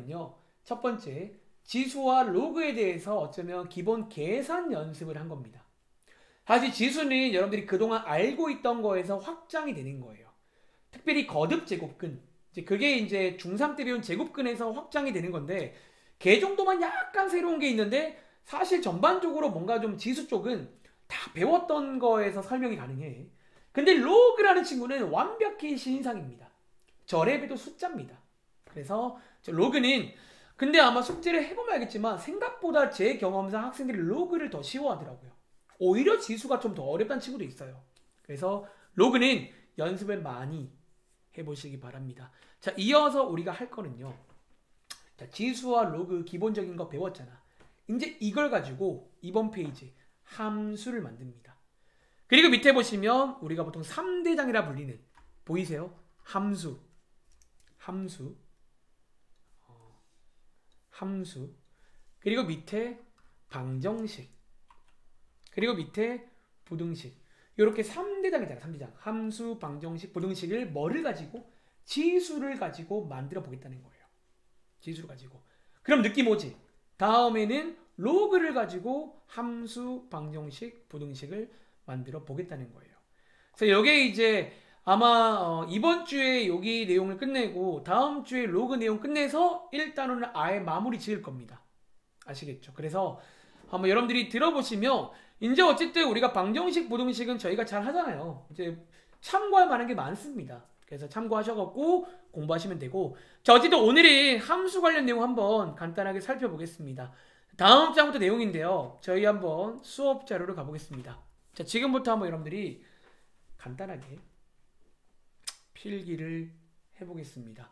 뭐냐면요. 첫 번째, 지수와 로그에 대해서 어쩌면 기본 계산 연습을 한 겁니다. 사실 지수는 여러분들이 그동안 알고 있던 거에서 확장이 되는 거예요. 특별히 거듭 제곱근, 그게 이제 중3 때 배운 제곱근에서 확장이 되는 건데, 걔 정도만 약간 새로운 게 있는데, 사실 전반적으로 뭔가 좀 지수 쪽은 다 배웠던 거에서 설명이 가능해. 근데 로그라는 친구는 완벽히 신상입니다. 저랩에도 숫자입니다. 그래서 로그는, 근데 아마 숙제를 해보면 알겠지만 생각보다 제 경험상 학생들이 로그를 더 쉬워하더라고요. 오히려 지수가 좀 더 어렵다는 친구도 있어요. 그래서 로그는 연습을 많이 해보시기 바랍니다. 자, 이어서 우리가 할 거는요. 자, 지수와 로그 기본적인 거 배웠잖아. 이제 이걸 가지고 이번 페이지 함수를 만듭니다. 그리고 밑에 보시면 우리가 보통 3대장이라 불리는, 보이세요? 함수, 그리고 밑에 방정식, 그리고 밑에 부등식. 이렇게 3대장이잖아. 3대장. 함수, 방정식, 부등식을 뭐를 가지고? 지수를 가지고 만들어 보겠다는 거예요. 지수를 가지고. 그럼 느낌 오지? 다음에는 로그를 가지고 함수, 방정식, 부등식을 만들어 보겠다는 거예요. 그래서 여기에 이제 아마 이번 주에 여기 내용을 끝내고 다음 주에 로그 내용 끝내서 일단은 아예 마무리 지을 겁니다. 아시겠죠? 그래서 한번 여러분들이 들어보시면 이제 어쨌든 우리가 방정식, 부등식은 저희가 잘 하잖아요. 이제 참고할 만한 게 많습니다. 그래서 참고하셔갖고 공부하시면 되고, 자, 어쨌든 오늘의 함수 관련 내용 한번 간단하게 살펴보겠습니다. 다음 장부터 내용인데요. 저희 한번 수업 자료로 가보겠습니다. 자, 지금부터 한번 여러분들이 간단하게 필기를 해보겠습니다.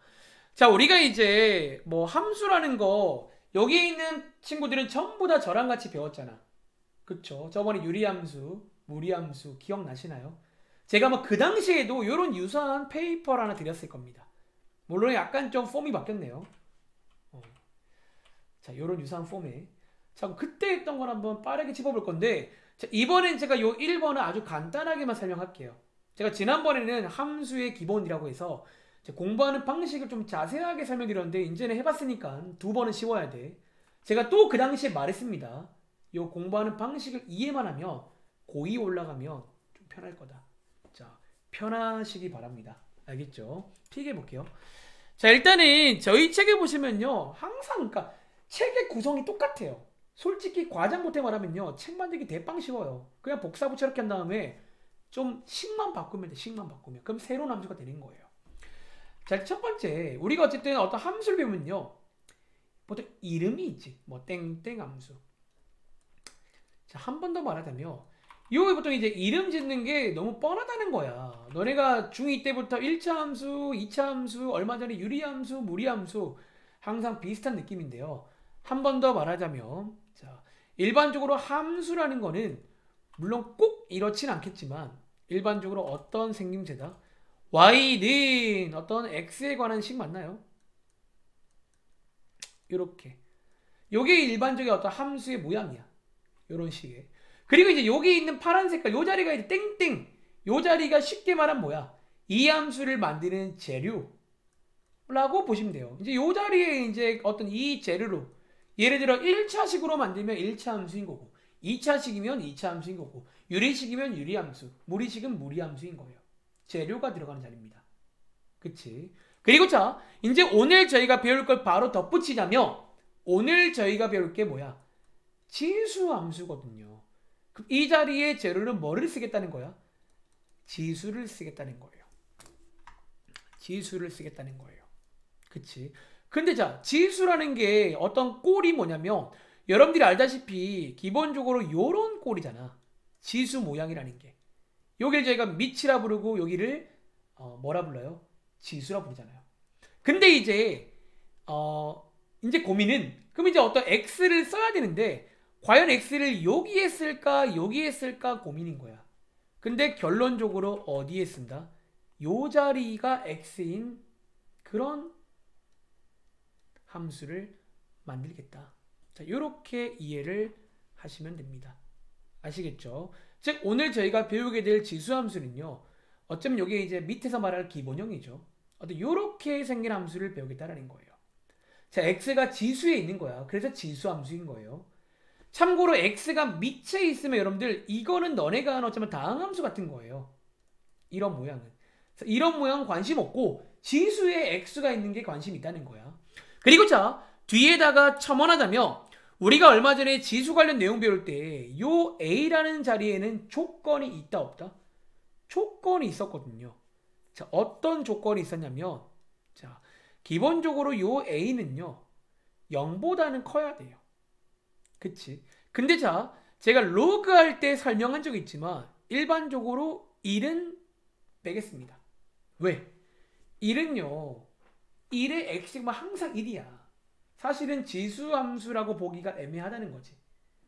자, 우리가 이제 뭐 함수라는 거 여기에 있는 친구들은 전부 다 저랑 같이 배웠잖아. 그쵸? 저번에 유리함수, 무리함수 기억나시나요? 제가 뭐 그 당시에도 이런 유사한 페이퍼를 하나 드렸을 겁니다. 물론 약간 좀 폼이 바뀌었네요. 자, 이런 유사한 폼에. 자, 그때 했던 걸 한번 빠르게 짚어볼 건데, 자, 이번엔 제가 요 1번을 아주 간단하게만 설명할게요. 제가 지난번에는 함수의 기본이라고 해서 공부하는 방식을 좀 자세하게 설명드렸는데, 이제는 해봤으니까 2번은 쉬워야 돼. 제가 또 그 당시에 말했습니다. 요 공부하는 방식을 이해만 하면 고2 올라가면 좀 편할 거다. 자, 편하시기 바랍니다. 알겠죠? 필기해 볼게요. 자, 일단은 저희 책에 보시면요, 항상 그러니까 책의 구성이 똑같아요. 솔직히 과장 못해 말하면요, 책 만들기 대빵 쉬워요. 그냥 복사 붙여넣기 한 다음에 좀 식만 바꾸면 돼. 식만 바꾸면. 그럼 새로운 함수가 되는 거예요. 자, 첫 번째, 우리가 어쨌든 어떤 함수를 배우면요, 보통 이름이 있지. 뭐 땡땡 함수. 자, 한 번 더 말하자면, 이거 보통 이제 이름 짓는 게 너무 뻔하다는 거야. 너네가 중2 때부터 1차 함수, 2차 함수, 얼마 전에 유리함수, 무리함수 항상 비슷한 느낌인데요. 한 번 더 말하자면, 자, 일반적으로 함수라는 거는 물론 꼭 이렇진 않겠지만 일반적으로 어떤 생김새다? y는 어떤 x에 관한 식 맞나요? 요렇게. 요게 일반적인 어떤 함수의 모양이야. 요런 식의. 그리고 이제 여기 있는 파란 색깔, 요 자리가 이제 땡땡. 요 자리가 쉽게 말하면 뭐야? 이 함수를 만드는 재료라고 보시면 돼요. 이제 요 자리에 이제 어떤 이 재료로, 예를 들어 1차식으로 만들면 1차 함수인 거고, 2차식이면 2차 함수인 거고, 유리식이면 유리함수, 무리식은 무리함수인 거예요. 재료가 들어가는 자리입니다. 그치? 그리고 자, 이제 오늘 저희가 배울 걸 바로 덧붙이자면, 오늘 저희가 배울 게 뭐야? 지수함수거든요. 그럼 이 자리에 재료는 뭐를 쓰겠다는 거야? 지수를 쓰겠다는 거예요. 지수를 쓰겠다는 거예요. 그치? 근데 자, 지수라는 게 어떤 꼴이 뭐냐면, 여러분들이 알다시피 기본적으로 요런 꼴이잖아. 지수 모양이라는 게. 여기를 저희가 밑이라 부르고 여기를 뭐라 불러요? 지수라 부르잖아요. 근데 이제 고민은, 그럼 이제 어떤 x를 써야 되는데 과연 x를 여기에 쓸까 여기에 쓸까 고민인 거야. 근데 결론적으로 어디에 쓴다? 요 자리가 x인 그런 함수를 만들겠다. 자, 요렇게 이해를 하시면 됩니다. 아시겠죠? 즉 오늘 저희가 배우게 될 지수함수는요, 어쩌면 이게 이제 밑에서 말할 기본형이죠. 어떤 요렇게 생긴 함수를 배우겠다라는 거예요. 자, x가 지수에 있는 거야. 그래서 지수함수인 거예요. 참고로 x가 밑에 있으면 여러분들 이거는 너네가 하는 어쩌면 다항함수 같은 거예요. 이런 모양은. 이런 모양은 관심 없고 지수에 x가 있는 게 관심 있다는 거야. 그리고 자, 뒤에다가 첨언하자면 우리가 얼마 전에 지수 관련 내용 배울 때 요 a라는 자리에는 조건이 있다 없다? 조건이 있었거든요. 자, 어떤 조건이 있었냐면 자, 기본적으로 요 a는요 0보다는 커야 돼요. 그치? 근데 자, 제가 로그 할 때 설명한 적이 있지만 일반적으로 1은 빼겠습니다. 왜? 1은요 1의 x가 항상 1이야. 사실은 지수함수라고 보기가 애매하다는 거지.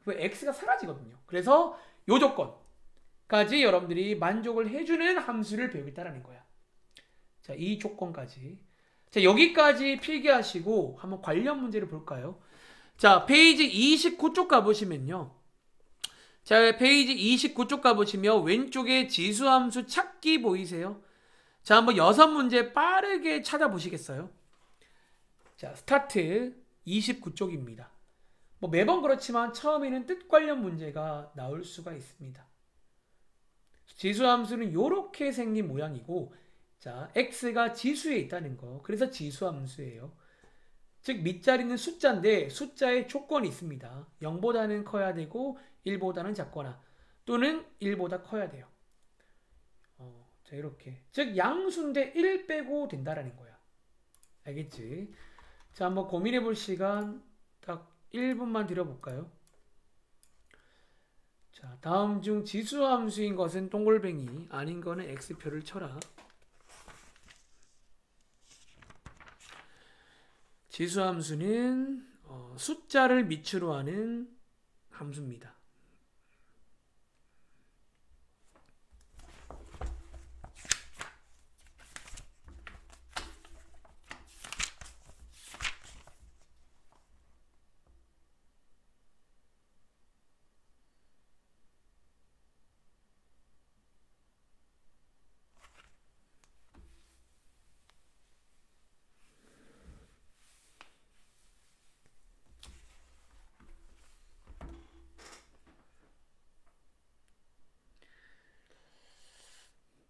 왜? x가 사라지거든요. 그래서 요 조건까지 여러분들이 만족을 해주는 함수를 배우겠다라는 거야. 자, 이 조건까지. 자, 여기까지 필기하시고 한번 관련 문제를 볼까요? 자, 페이지 29쪽 가보시면요. 자, 페이지 29쪽 가보시면 왼쪽에 지수함수 찾기 보이세요? 자, 한번 6문제 빠르게 찾아보시겠어요? 자, 스타트 29쪽입니다. 뭐 매번 그렇지만 처음에는 뜻 관련 문제가 나올 수가 있습니다. 지수함수는 이렇게 생긴 모양이고, 자, x가 지수에 있다는 거. 그래서 지수함수예요. 즉 밑자리는 숫자인데 숫자에 조건이 있습니다. 0보다는 커야 되고 1보다는 작거나 또는 1보다 커야 돼요. 자, 이렇게. 즉 양수인데 1 빼고 된다라는 거야. 알겠지? 자, 한번 고민해 볼 시간 딱 1분만 드려볼까요? 자, 다음 중 지수함수인 것은 동글뱅이, 아닌 거는 X표를 쳐라. 지수함수는 숫자를 밑으로 하는 함수입니다.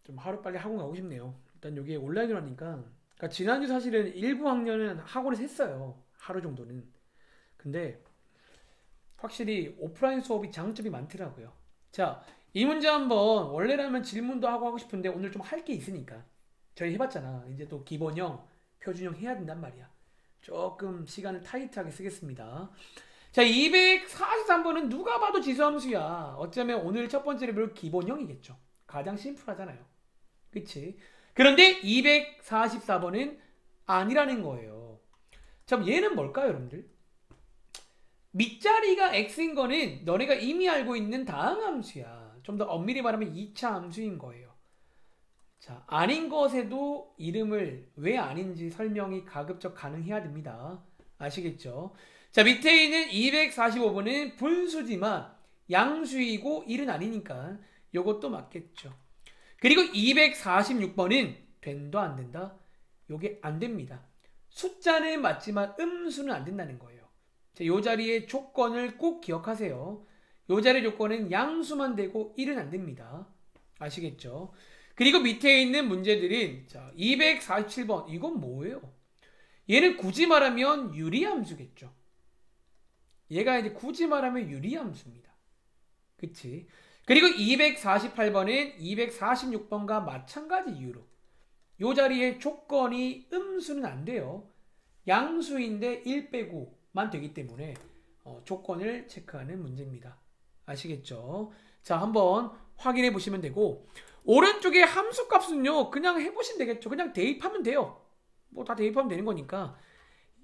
좀 하루빨리 학원 가고 싶네요. 일단 여기에 온라인으로 하니까, 그러니까 지난주 사실은 일부 학년은 학원에서 했어요. 하루 정도는. 근데 확실히 오프라인 수업이 장점이 많더라고요. 자, 이 문제 한번 원래라면 질문도 하고 싶은데 오늘 좀 할 게 있으니까 저희 해봤잖아. 이제 또 기본형, 표준형 해야 된단 말이야. 조금 시간을 타이트하게 쓰겠습니다. 자, 243번은 누가 봐도 지수함수야. 어쩌면 오늘 첫 번째로 배울 기본형이겠죠. 가장 심플하잖아요. 그치? 그런데 244번은 아니라는 거예요. 자, 얘는 뭘까요, 여러분들? 밑자리가 x인 거는 너네가 이미 알고 있는 다항함수야. 좀 더 엄밀히 말하면 2차 함수인 거예요. 자, 아닌 것에도 이름을 왜 아닌지 설명이 가급적 가능해야 됩니다. 아시겠죠? 자, 밑에 있는 245번은 분수지만 양수이고 1은 아니니까 요것도 맞겠죠. 그리고 246번은 된도 안 된다? 요게 안 됩니다. 숫자는 맞지만 음수는 안 된다는 거예요. 자, 요 자리의 조건을 꼭 기억하세요. 요 자리 조건은 양수만 되고 1은 안 됩니다. 아시겠죠? 그리고 밑에 있는 문제들은 자, 247번 이건 뭐예요? 얘는 굳이 말하면 유리함수겠죠. 얘가 이제 굳이 말하면 유리함수입니다. 그치? 그리고 248번은 246번과 마찬가지 이유로 요 자리에 조건이 음수는 안 돼요. 양수인데 1 빼고만 되기 때문에 조건을 체크하는 문제입니다. 아시겠죠? 자, 한번 확인해 보시면 되고, 오른쪽에 함수 값은요 그냥 해보시면 되겠죠. 그냥 대입하면 돼요. 뭐 다 대입하면 되는 거니까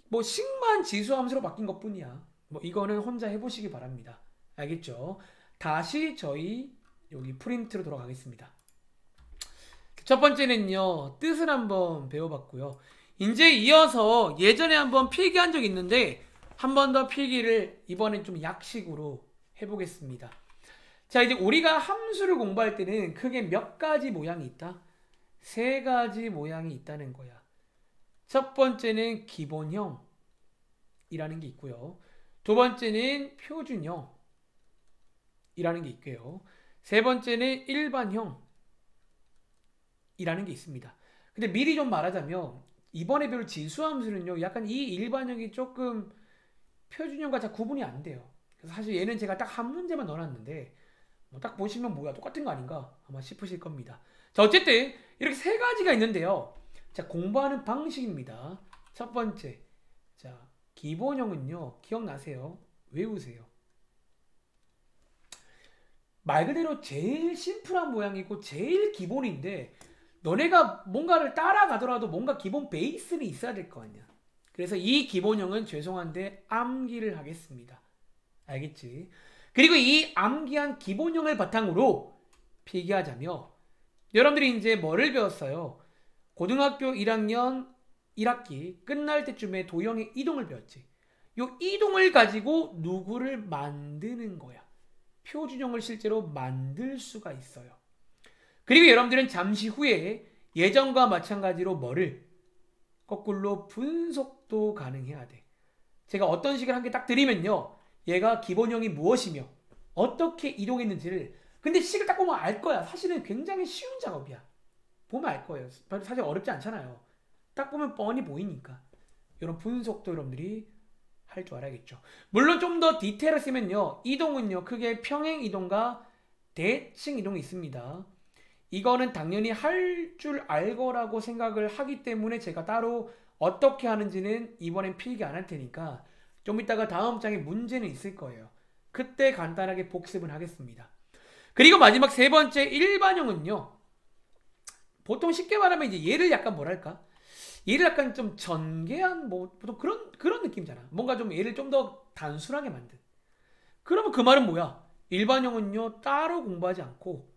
뭐 식만 지수함수로 바뀐 것 뿐이야. 뭐 이거는 혼자 해보시기 바랍니다. 알겠죠? 다시 저희 여기 프린트로 돌아가겠습니다. 첫 번째는요, 뜻을 한번 배워봤고요. 이제 이어서 예전에 한번 필기한 적이 있는데 한 번 더 필기를 이번엔 좀 약식으로 해보겠습니다. 자, 이제 우리가 함수를 공부할 때는 크게 몇 가지 모양이 있다? 3가지 모양이 있다는 거야. 첫 번째는 기본형, 게 있고요. 두 번째는 표준형이라는 게 있고요. 세 번째는 일반형이라는 게 있습니다. 근데 미리 좀 말하자면 이번에 배울 지수함수는요, 약간 이 일반형이 조금 표준형과 잘 구분이 안 돼요. 그래서 사실 얘는 제가 딱 한 문제만 넣어놨는데 딱 보시면 뭐야 똑같은 거 아닌가 아마 싶으실 겁니다. 자, 어쨌든 이렇게 세 가지가 있는데요. 자, 공부하는 방식입니다. 첫 번째, 자, 기본형은요, 기억나세요? 외우세요. 말 그대로 제일 심플한 모양이고 제일 기본인데 너네가 뭔가를 따라가더라도 뭔가 기본 베이스는 있어야 될 거 아니야. 그래서 이 기본형은 죄송한데 암기를 하겠습니다. 알겠지? 그리고 이 암기한 기본형을 바탕으로 필기하자며 여러분들이 이제 뭐를 배웠어요? 고등학교 1학년 1학기 끝날 때쯤에 도형의 이동을 배웠지. 요 이동을 가지고 누구를 만드는 거야. 표준형을 실제로 만들 수가 있어요. 그리고 여러분들은 잠시 후에 예전과 마찬가지로 뭐를 거꾸로 분석도 가능해야 돼. 제가 어떤 식을 한 개 딱 드리면요. 얘가 기본형이 무엇이며 어떻게 이동했는지를 근데 식을 딱 보면 알 거야. 사실은 굉장히 쉬운 작업이야. 보면 알 거예요. 사실 어렵지 않잖아요. 딱 보면 뻔히 보이니까. 이런 분석도 여러분들이 할 줄 알아야겠죠. 물론 좀 더 디테일했으면요. 이동은요. 크게 평행 이동과 대칭 이동이 있습니다. 이거는 당연히 할 줄 알거라고 생각을 하기 때문에 제가 따로 어떻게 하는지는 이번엔 필기 안 할 테니까 좀 이따가 다음 장에 문제는 있을 거예요. 그때 간단하게 복습은 하겠습니다. 그리고 마지막 세 번째 일반형은요. 보통 쉽게 말하면 이제 얘를 약간 뭐랄까? 얘를 약간 좀 전개한 뭐 보통 그런 느낌이잖아. 뭔가 좀 얘를 좀 더 단순하게 만든. 그러면 그 말은 뭐야? 일반형은요 따로 공부하지 않고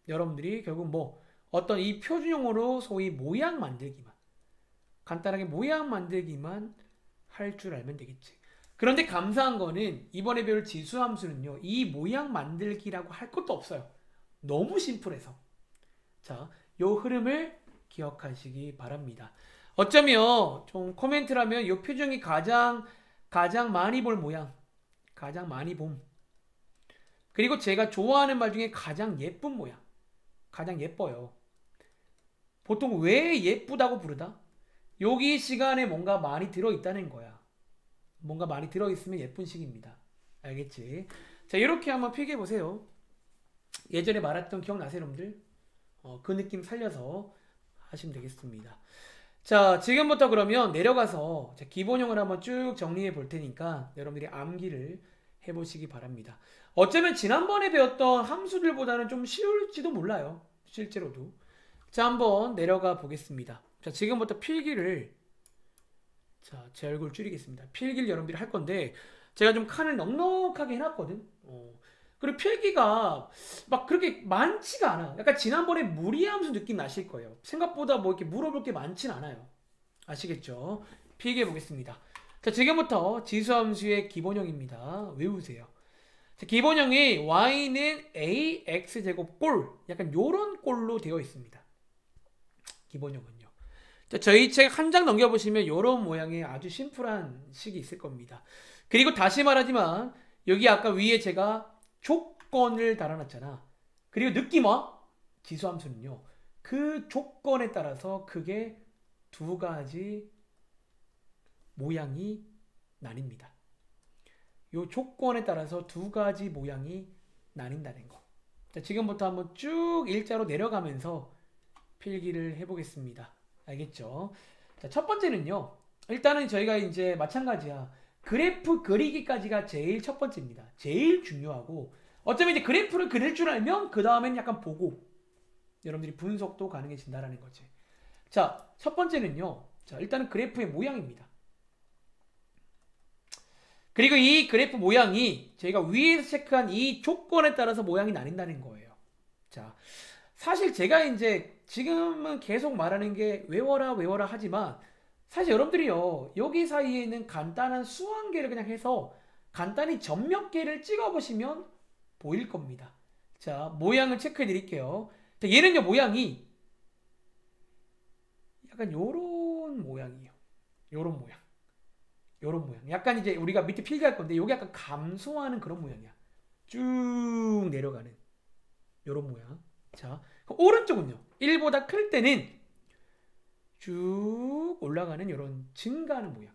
여러분들이 결국 뭐 어떤 이 표준형으로 소위 모양 만들기만 간단하게 모양 만들기만 할 줄 알면 되겠지. 그런데 감사한 거는 이번에 배울 지수함수는요 이 모양 만들기라고 할 것도 없어요. 너무 심플해서. 자, 요 흐름을 기억하시기 바랍니다. 어쩌면 좀 코멘트라면 요 표정이 가장 많이 볼 모양, 가장 많이 봄. 그리고 제가 좋아하는 말 중에 가장 예쁜 모양, 가장 예뻐요. 보통 왜 예쁘다고 부르다? 여기 시간에 뭔가 많이 들어있다는 거야. 뭔가 많이 들어있으면 예쁜 식입니다. 알겠지? 자, 이렇게 한번 필기해보세요. 예전에 말했던 기억나세요, 여러분들? 그 느낌 살려서 하시면 되겠습니다. 자, 지금부터 그러면 내려가서 기본형을 한번 쭉 정리해 볼 테니까 여러분들이 암기를 해보시기 바랍니다. 어쩌면 지난번에 배웠던 함수들보다는 좀 쉬울지도 몰라요. 실제로도. 자, 한번 내려가 보겠습니다. 자, 지금부터 필기를 자, 제 얼굴 줄이겠습니다. 필기를 여러분들이 할 건데 제가 좀 칸을 넉넉하게 해놨거든. 그리고 필기가 막 그렇게 많지가 않아. 약간 지난번에 무리함수 느낌 나실 거예요. 생각보다 뭐 이렇게 물어볼 게 많진 않아요. 아시겠죠? 필기해 보겠습니다. 자, 지금부터 지수함수의 기본형입니다. 외우세요. 자, 기본형이 y는 ax제곱 꼴 약간 요런 꼴로 되어 있습니다. 기본형은요. 자, 저희 책 한 장 넘겨보시면 요런 모양의 아주 심플한 식이 있을 겁니다. 그리고 다시 말하지만 여기 아까 위에 제가 조건을 달아놨잖아. 그리고 느낌 와? 지수함수는요. 그 조건에 따라서 크게 두 가지 모양이 나뉩니다. 이 조건에 따라서 두 가지 모양이 나뉜다는 거. 자, 지금부터 한번 쭉 일자로 내려가면서 필기를 해보겠습니다. 알겠죠? 자, 첫 번째는요. 일단은 저희가 이제 마찬가지야. 그래프 그리기까지가 제일 첫 번째입니다. 제일 중요하고 어쩌면 이제 그래프를 그릴 줄 알면 그 다음엔 약간 보고 여러분들이 분석도 가능해진다라는 거지. 자, 첫 번째는요. 자, 일단은 그래프의 모양입니다. 그리고 이 그래프 모양이 저희가 위에서 체크한 이 조건에 따라서 모양이 나뉜다는 거예요. 자, 사실 제가 이제 지금은 계속 말하는 게 외워라 하지만 사실 여러분들이요 여기 사이에는 간단한 수환계를 그냥 해서 간단히 점 몇 개를 찍어보시면 보일 겁니다. 자, 모양을 체크해 드릴게요. 자, 얘는요 모양이 약간 요런 모양이에요. 요런 모양. 요런 모양. 약간 이제 우리가 밑에 필기할 건데 요게 약간 감소하는 그런 모양이야. 쭉 내려가는 요런 모양. 자, 그럼 오른쪽은요. 1보다 클 때는 쭉 올라가는 요런 증가하는 모양.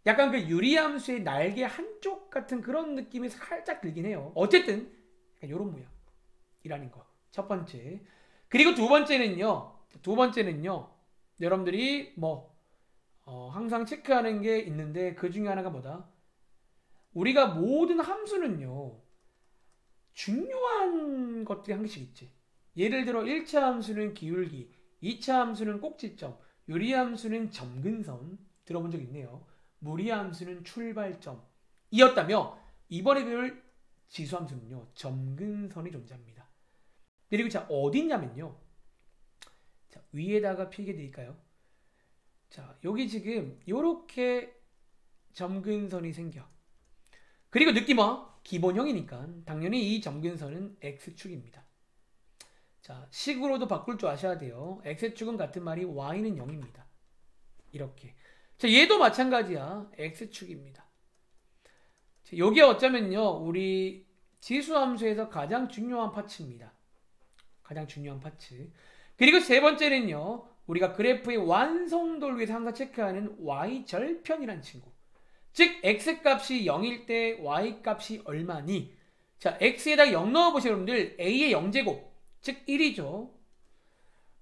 약간 그 유리함수의 날개 한쪽 같은 그런 느낌이 살짝 들긴 해요. 어쨌든 요런 모양이라는 거. 첫 번째. 그리고 두 번째는요. 여러분들이 뭐 항상 체크하는 게 있는데 그 중에 하나가 뭐다? 우리가 모든 함수는요. 중요한 것들이 한 개씩 있지. 예를 들어 1차 함수는 기울기, 2차 함수는 꼭지점, 유리함수는 점근선 들어본 적 있네요. 무리함수는 출발점이었다며 이번에 배울 지수함수는요. 점근선이 존재합니다. 그리고 자 어딨냐면요. 자, 위에다가 필기해 드릴까요? 자, 여기 지금 요렇게 점근선이 생겨. 그리고 느낌은 기본형이니까 당연히 이 점근선은 X축입니다. 자, 식으로도 바꿀 줄 아셔야 돼요. X축은 같은 말이 Y는 0입니다. 이렇게. 자, 얘도 마찬가지야. X축입니다. 자, 요게 어쩌면요. 우리 지수함수에서 가장 중요한 파츠입니다. 가장 중요한 파츠. 그리고 세 번째는요. 우리가 그래프의 완성도를 위해서 항상 체크하는 Y절편이라는 친구. 즉 X값이 0일 때 Y값이 얼마니? 자, X에다 0 넣어보세요. 여러분들. A의 0제곱 즉 1이죠.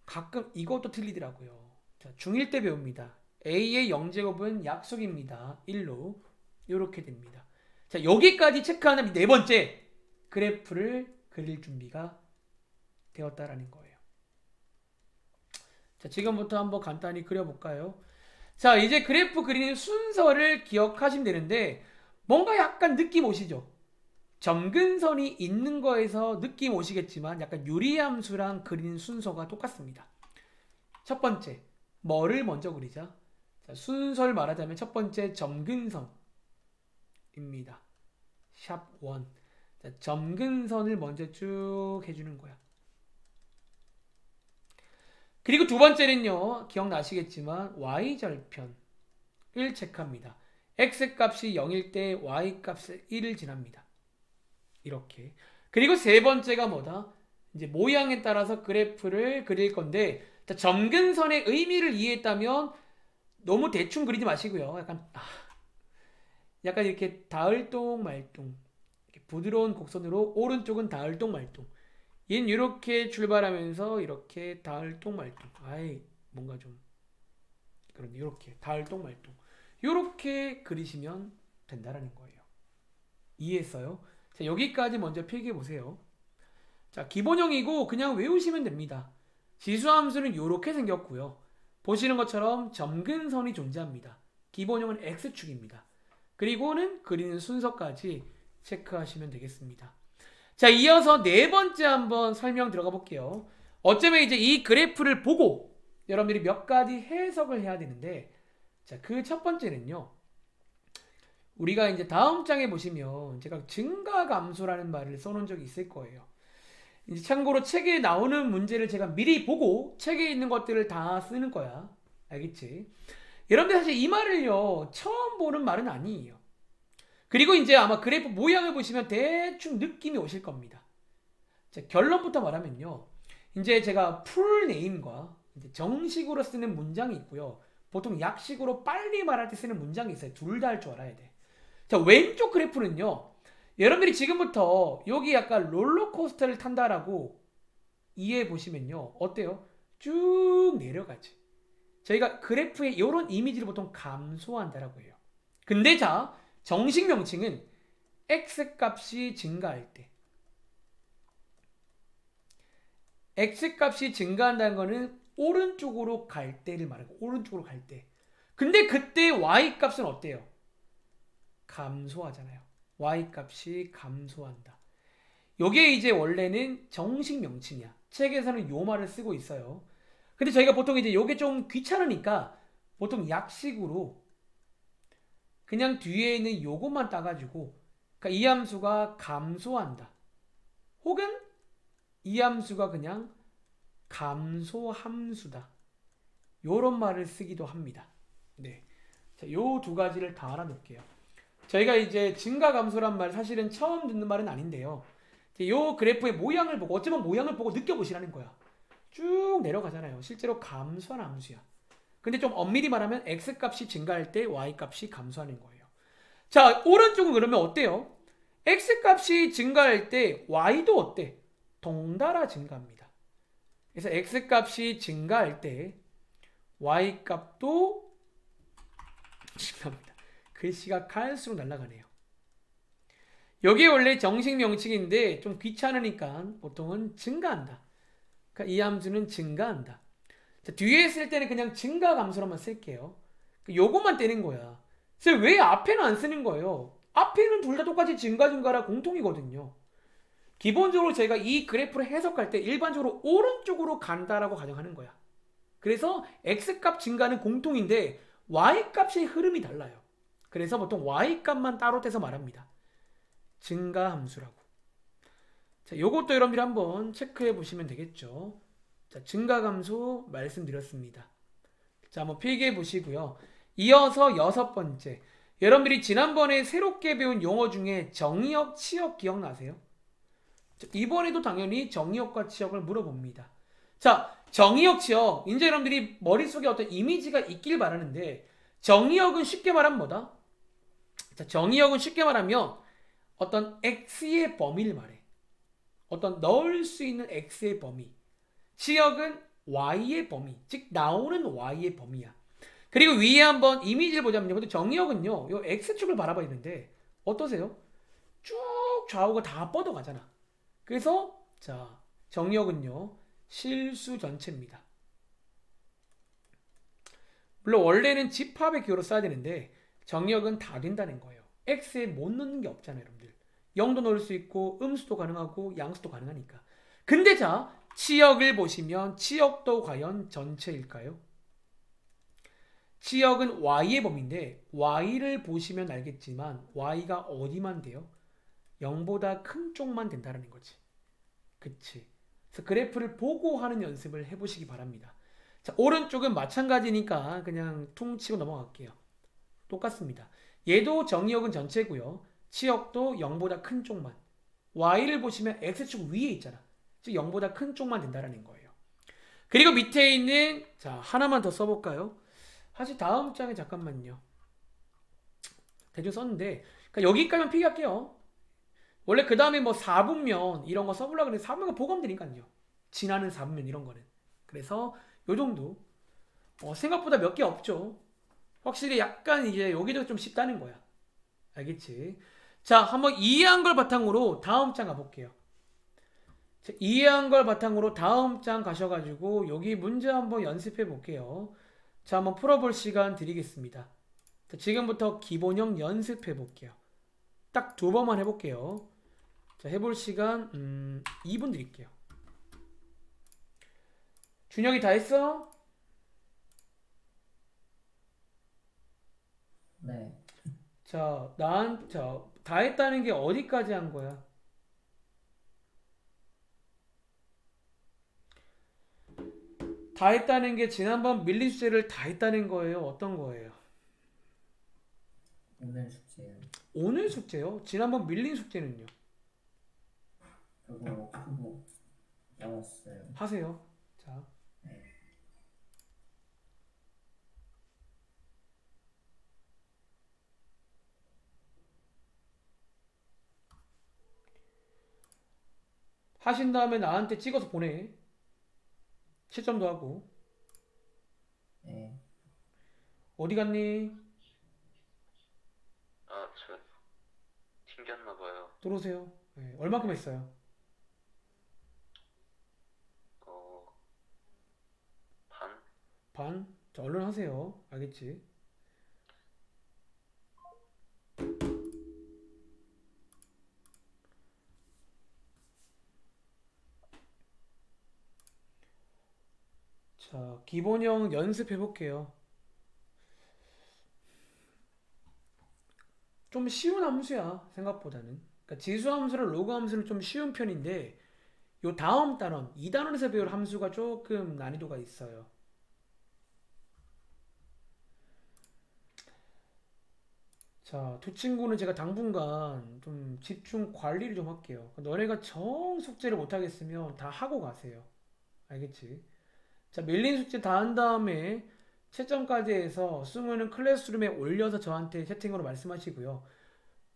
가끔 이것도 틀리더라고요. 자, 중1 때 배웁니다. A의 0제곱은 약속입니다. 1로 이렇게 됩니다. 자, 여기까지 체크하는 네 번째 그래프를 그릴 준비가 되었다라는 거예요. 자, 지금부터 한번 간단히 그려볼까요? 자, 이제 그래프 그리는 순서를 기억하시면 되는데 뭔가 약간 느낌 오시죠? 점근선이 있는 거에서 느낌 오시겠지만 약간 유리함수랑 그리는 순서가 똑같습니다. 첫 번째, 뭐를 먼저 그리자? 자, 순서를 말하자면 첫 번째 점근선입니다. 샵 1. 자, 점근선을 먼저 쭉 해주는 거야. 그리고 두 번째는요. 기억나시겠지만 Y절편을 체크합니다. X값이 0일 때 Y값을 1을 지납니다. 이렇게. 그리고 세 번째가 뭐다? 이제 모양에 따라서 그래프를 그릴 건데 자, 점근선의 의미를 이해했다면 너무 대충 그리지 마시고요. 약간 이렇게 다을똥말똥 이렇게 부드러운 곡선으로 오른쪽은 다을똥말똥 얘는 이렇게 출발하면서 이렇게 다을똥말똥 뭔가 좀 그런 이렇게 다을똥말똥 이렇게 그리시면 된다라는 거예요. 이해했어요? 자, 여기까지 먼저 필기해 보세요. 자, 기본형이고 그냥 외우시면 됩니다. 지수함수는 이렇게 생겼고요. 보시는 것처럼 점근선이 존재합니다. 기본형은 X축입니다. 그리고는 그리는 순서까지 체크하시면 되겠습니다. 자, 이어서 네 번째 한번 설명 들어가 볼게요. 어쩌면 이제 이 그래프를 보고 여러분들이 몇 가지 해석을 해야 되는데 자, 그 첫 번째는요. 우리가 이제 다음 장에 보시면 제가 증가감소라는 말을 써놓은 적이 있을 거예요. 이제 참고로 책에 나오는 문제를 제가 미리 보고 책에 있는 것들을 다 쓰는 거야. 알겠지? 여러분들 사실 이 말을요. 처음 보는 말은 아니에요. 그리고 이제 아마 그래프 모양을 보시면 대충 느낌이 오실 겁니다. 자, 결론부터 말하면요. 이제 제가 풀네임과 이제 정식으로 쓰는 문장이 있고요. 보통 약식으로 빨리 말할 때 쓰는 문장이 있어요. 둘 다 할 줄 알아야 돼. 자, 왼쪽 그래프는요. 여러분들이 지금부터 여기 약간 롤러코스터를 탄다라고 이해해 보시면요. 어때요? 쭉 내려가지. 저희가 그래프에 이런 이미지를 보통 감소한다라고 해요. 근데 자, 정식 명칭은 X값이 증가할 때. X값이 증가한다는 거는 오른쪽으로 갈 때를 말하고 오른쪽으로 갈 때. 근데 그때 Y값은 어때요? 감소하잖아요. Y값이 감소한다. 요게 이제 원래는 정식 명칭이야. 책에서는 요 말을 쓰고 있어요. 근데 저희가 보통 이제 요게 좀 귀찮으니까 보통 약식으로 그냥 뒤에 있는 요것만 따가지고 그러니까 이 함수가 감소한다. 혹은 이 함수가 그냥 감소함수다. 요런 말을 쓰기도 합니다. 네. 자, 요 두 가지를 다 알아놓을게요. 저희가 이제 증가 감소란 말 사실은 처음 듣는 말은 아닌데요. 요 그래프의 모양을 보고 어쩌면 모양을 보고 느껴보시라는 거야. 쭉 내려가잖아요. 실제로 감소하는 함수야. 근데 좀 엄밀히 말하면 x값이 증가할 때 y값이 감소하는 거예요. 자, 오른쪽은 그러면 어때요? x값이 증가할 때 y도 어때? 동달아 증가합니다. 그래서 x값이 증가할 때 y값도 증가합니다. 글씨가 갈수록 날아가네요. 여기 원래 정식 명칭인데 좀 귀찮으니까 보통은 증가한다. 그러니까 이 함수는 증가한다. 자, 뒤에 쓸 때는 그냥 증가 감소로만 쓸게요. 요것만 떼는 거야. 그래서 왜 앞에는 안 쓰는 거예요? 앞에는 둘 다 똑같이 증가라 공통이거든요. 기본적으로 제가 이 그래프를 해석할 때 일반적으로 오른쪽으로 간다라고 가정하는 거야. 그래서 x값 증가는 공통인데 y값의 흐름이 달라요. 그래서 보통 y값만 따로 떼서 말합니다. 증가 함수라고. 자, 요것도 여러분들이 한번 체크해 보시면 되겠죠. 자, 증가 감소 말씀드렸습니다. 자, 한번 필기해 보시고요. 이어서 6번째. 여러분들이 지난번에 새롭게 배운 용어 중에 정의역, 치역 기억나세요? 자, 이번에도 당연히 정의역과 치역을 물어봅니다. 자, 정의역, 치역. 이제 여러분들이 머릿속에 어떤 이미지가 있길 바라는데 정의역은 쉽게 말하면 뭐다? 자, 정의역은 쉽게 말하면 어떤 x의 범위를 말해. 어떤 넣을 수 있는 x의 범위. 치역은 y의 범위, 즉 나오는 y의 범위야. 그리고 위에 한번 이미지를 보자면요. 정의역은요. 요 x축을 바라봐야 되는데 어떠세요? 쭉 좌우가 다 뻗어가잖아. 그래서 자, 정의역은요. 실수 전체입니다. 물론 원래는 집합의 기호로 써야 되는데 정의역은 다 된다는 거예요. x에 못 넣는 게 없잖아요, 여러분들. 0도 넣을 수 있고 음수도 가능하고 양수도 가능하니까. 근데 자, 치역을 보시면 치역도 과연 전체일까요? 치역은 y의 범위인데 y를 보시면 알겠지만 y가 어디만 돼요? 0보다 큰 쪽만 된다는 거지. 그치? 그래서 그래프를 보고 하는 연습을 해보시기 바랍니다. 자, 오른쪽은 마찬가지니까 그냥 퉁 치고 넘어갈게요. 똑같습니다. 얘도 정의역은 전체고요. 치역도 0보다 큰 쪽만. y를 보시면 x축 위에 있잖아. 즉 0보다 큰 쪽만 된다는 거예요. 그리고 밑에 있는 자, 하나만 더 써볼까요? 사실 다음 장에 잠깐만요. 대충 썼는데 그러니까 여기까지만 필기할게요. 원래 그 다음에 뭐 4분면 이런 거 써보려고 했는데 4분면 보고 하면 되니까요. 지나는 4분면 이런 거는. 그래서 요 정도. 생각보다 몇 개 없죠. 확실히 약간 이제 여기도 좀 쉽다는 거야. 알겠지? 자, 한번 이해한 걸 바탕으로 다음 장 가볼게요. 자, 이해한 걸 바탕으로 다음 장 가셔가지고 여기 문제 한번 연습해 볼게요. 자, 한번 풀어볼 시간 드리겠습니다. 자, 지금부터 기본형 연습해 볼게요. 딱 2번만 해볼게요. 자, 해볼 시간 2분 드릴게요. 준혁이 다 했어? 네. 자, 다 했다는 게 어디까지 한 거야? 다 했다는 게 지난번 밀린 숙제를 다 했다는 거예요? 어떤 거예요? 오늘 숙제요. 오늘 숙제요? 지난번 밀린 숙제는요? 그거 나왔어요. 하세요. 자. 하신 다음에 나한테 찍어서 보내. 채점도 하고. 네. 어디 갔니? 아, 저 튕겼나봐요. 들어오세요. 네, 얼마큼 했어요? 반? 반? 자, 얼른 하세요. 알겠지? 자, 기본형 연습해 볼게요. 좀 쉬운 함수야, 생각보다는. 그러니까 지수 함수랑 로그 함수는 좀 쉬운 편인데 요 다음 단원, 2단원에서 배울 함수가 조금 난이도가 있어요. 자, 두 친구는 제가 당분간 좀 집중 관리를 좀 할게요. 너네가 정 숙제를 못 하겠으면 다 하고 가세요. 알겠지? 자, 밀린 숙제 다 한 다음에 채점까지 해서 승우는 클래스룸에 올려서 저한테 채팅으로 말씀하시고요.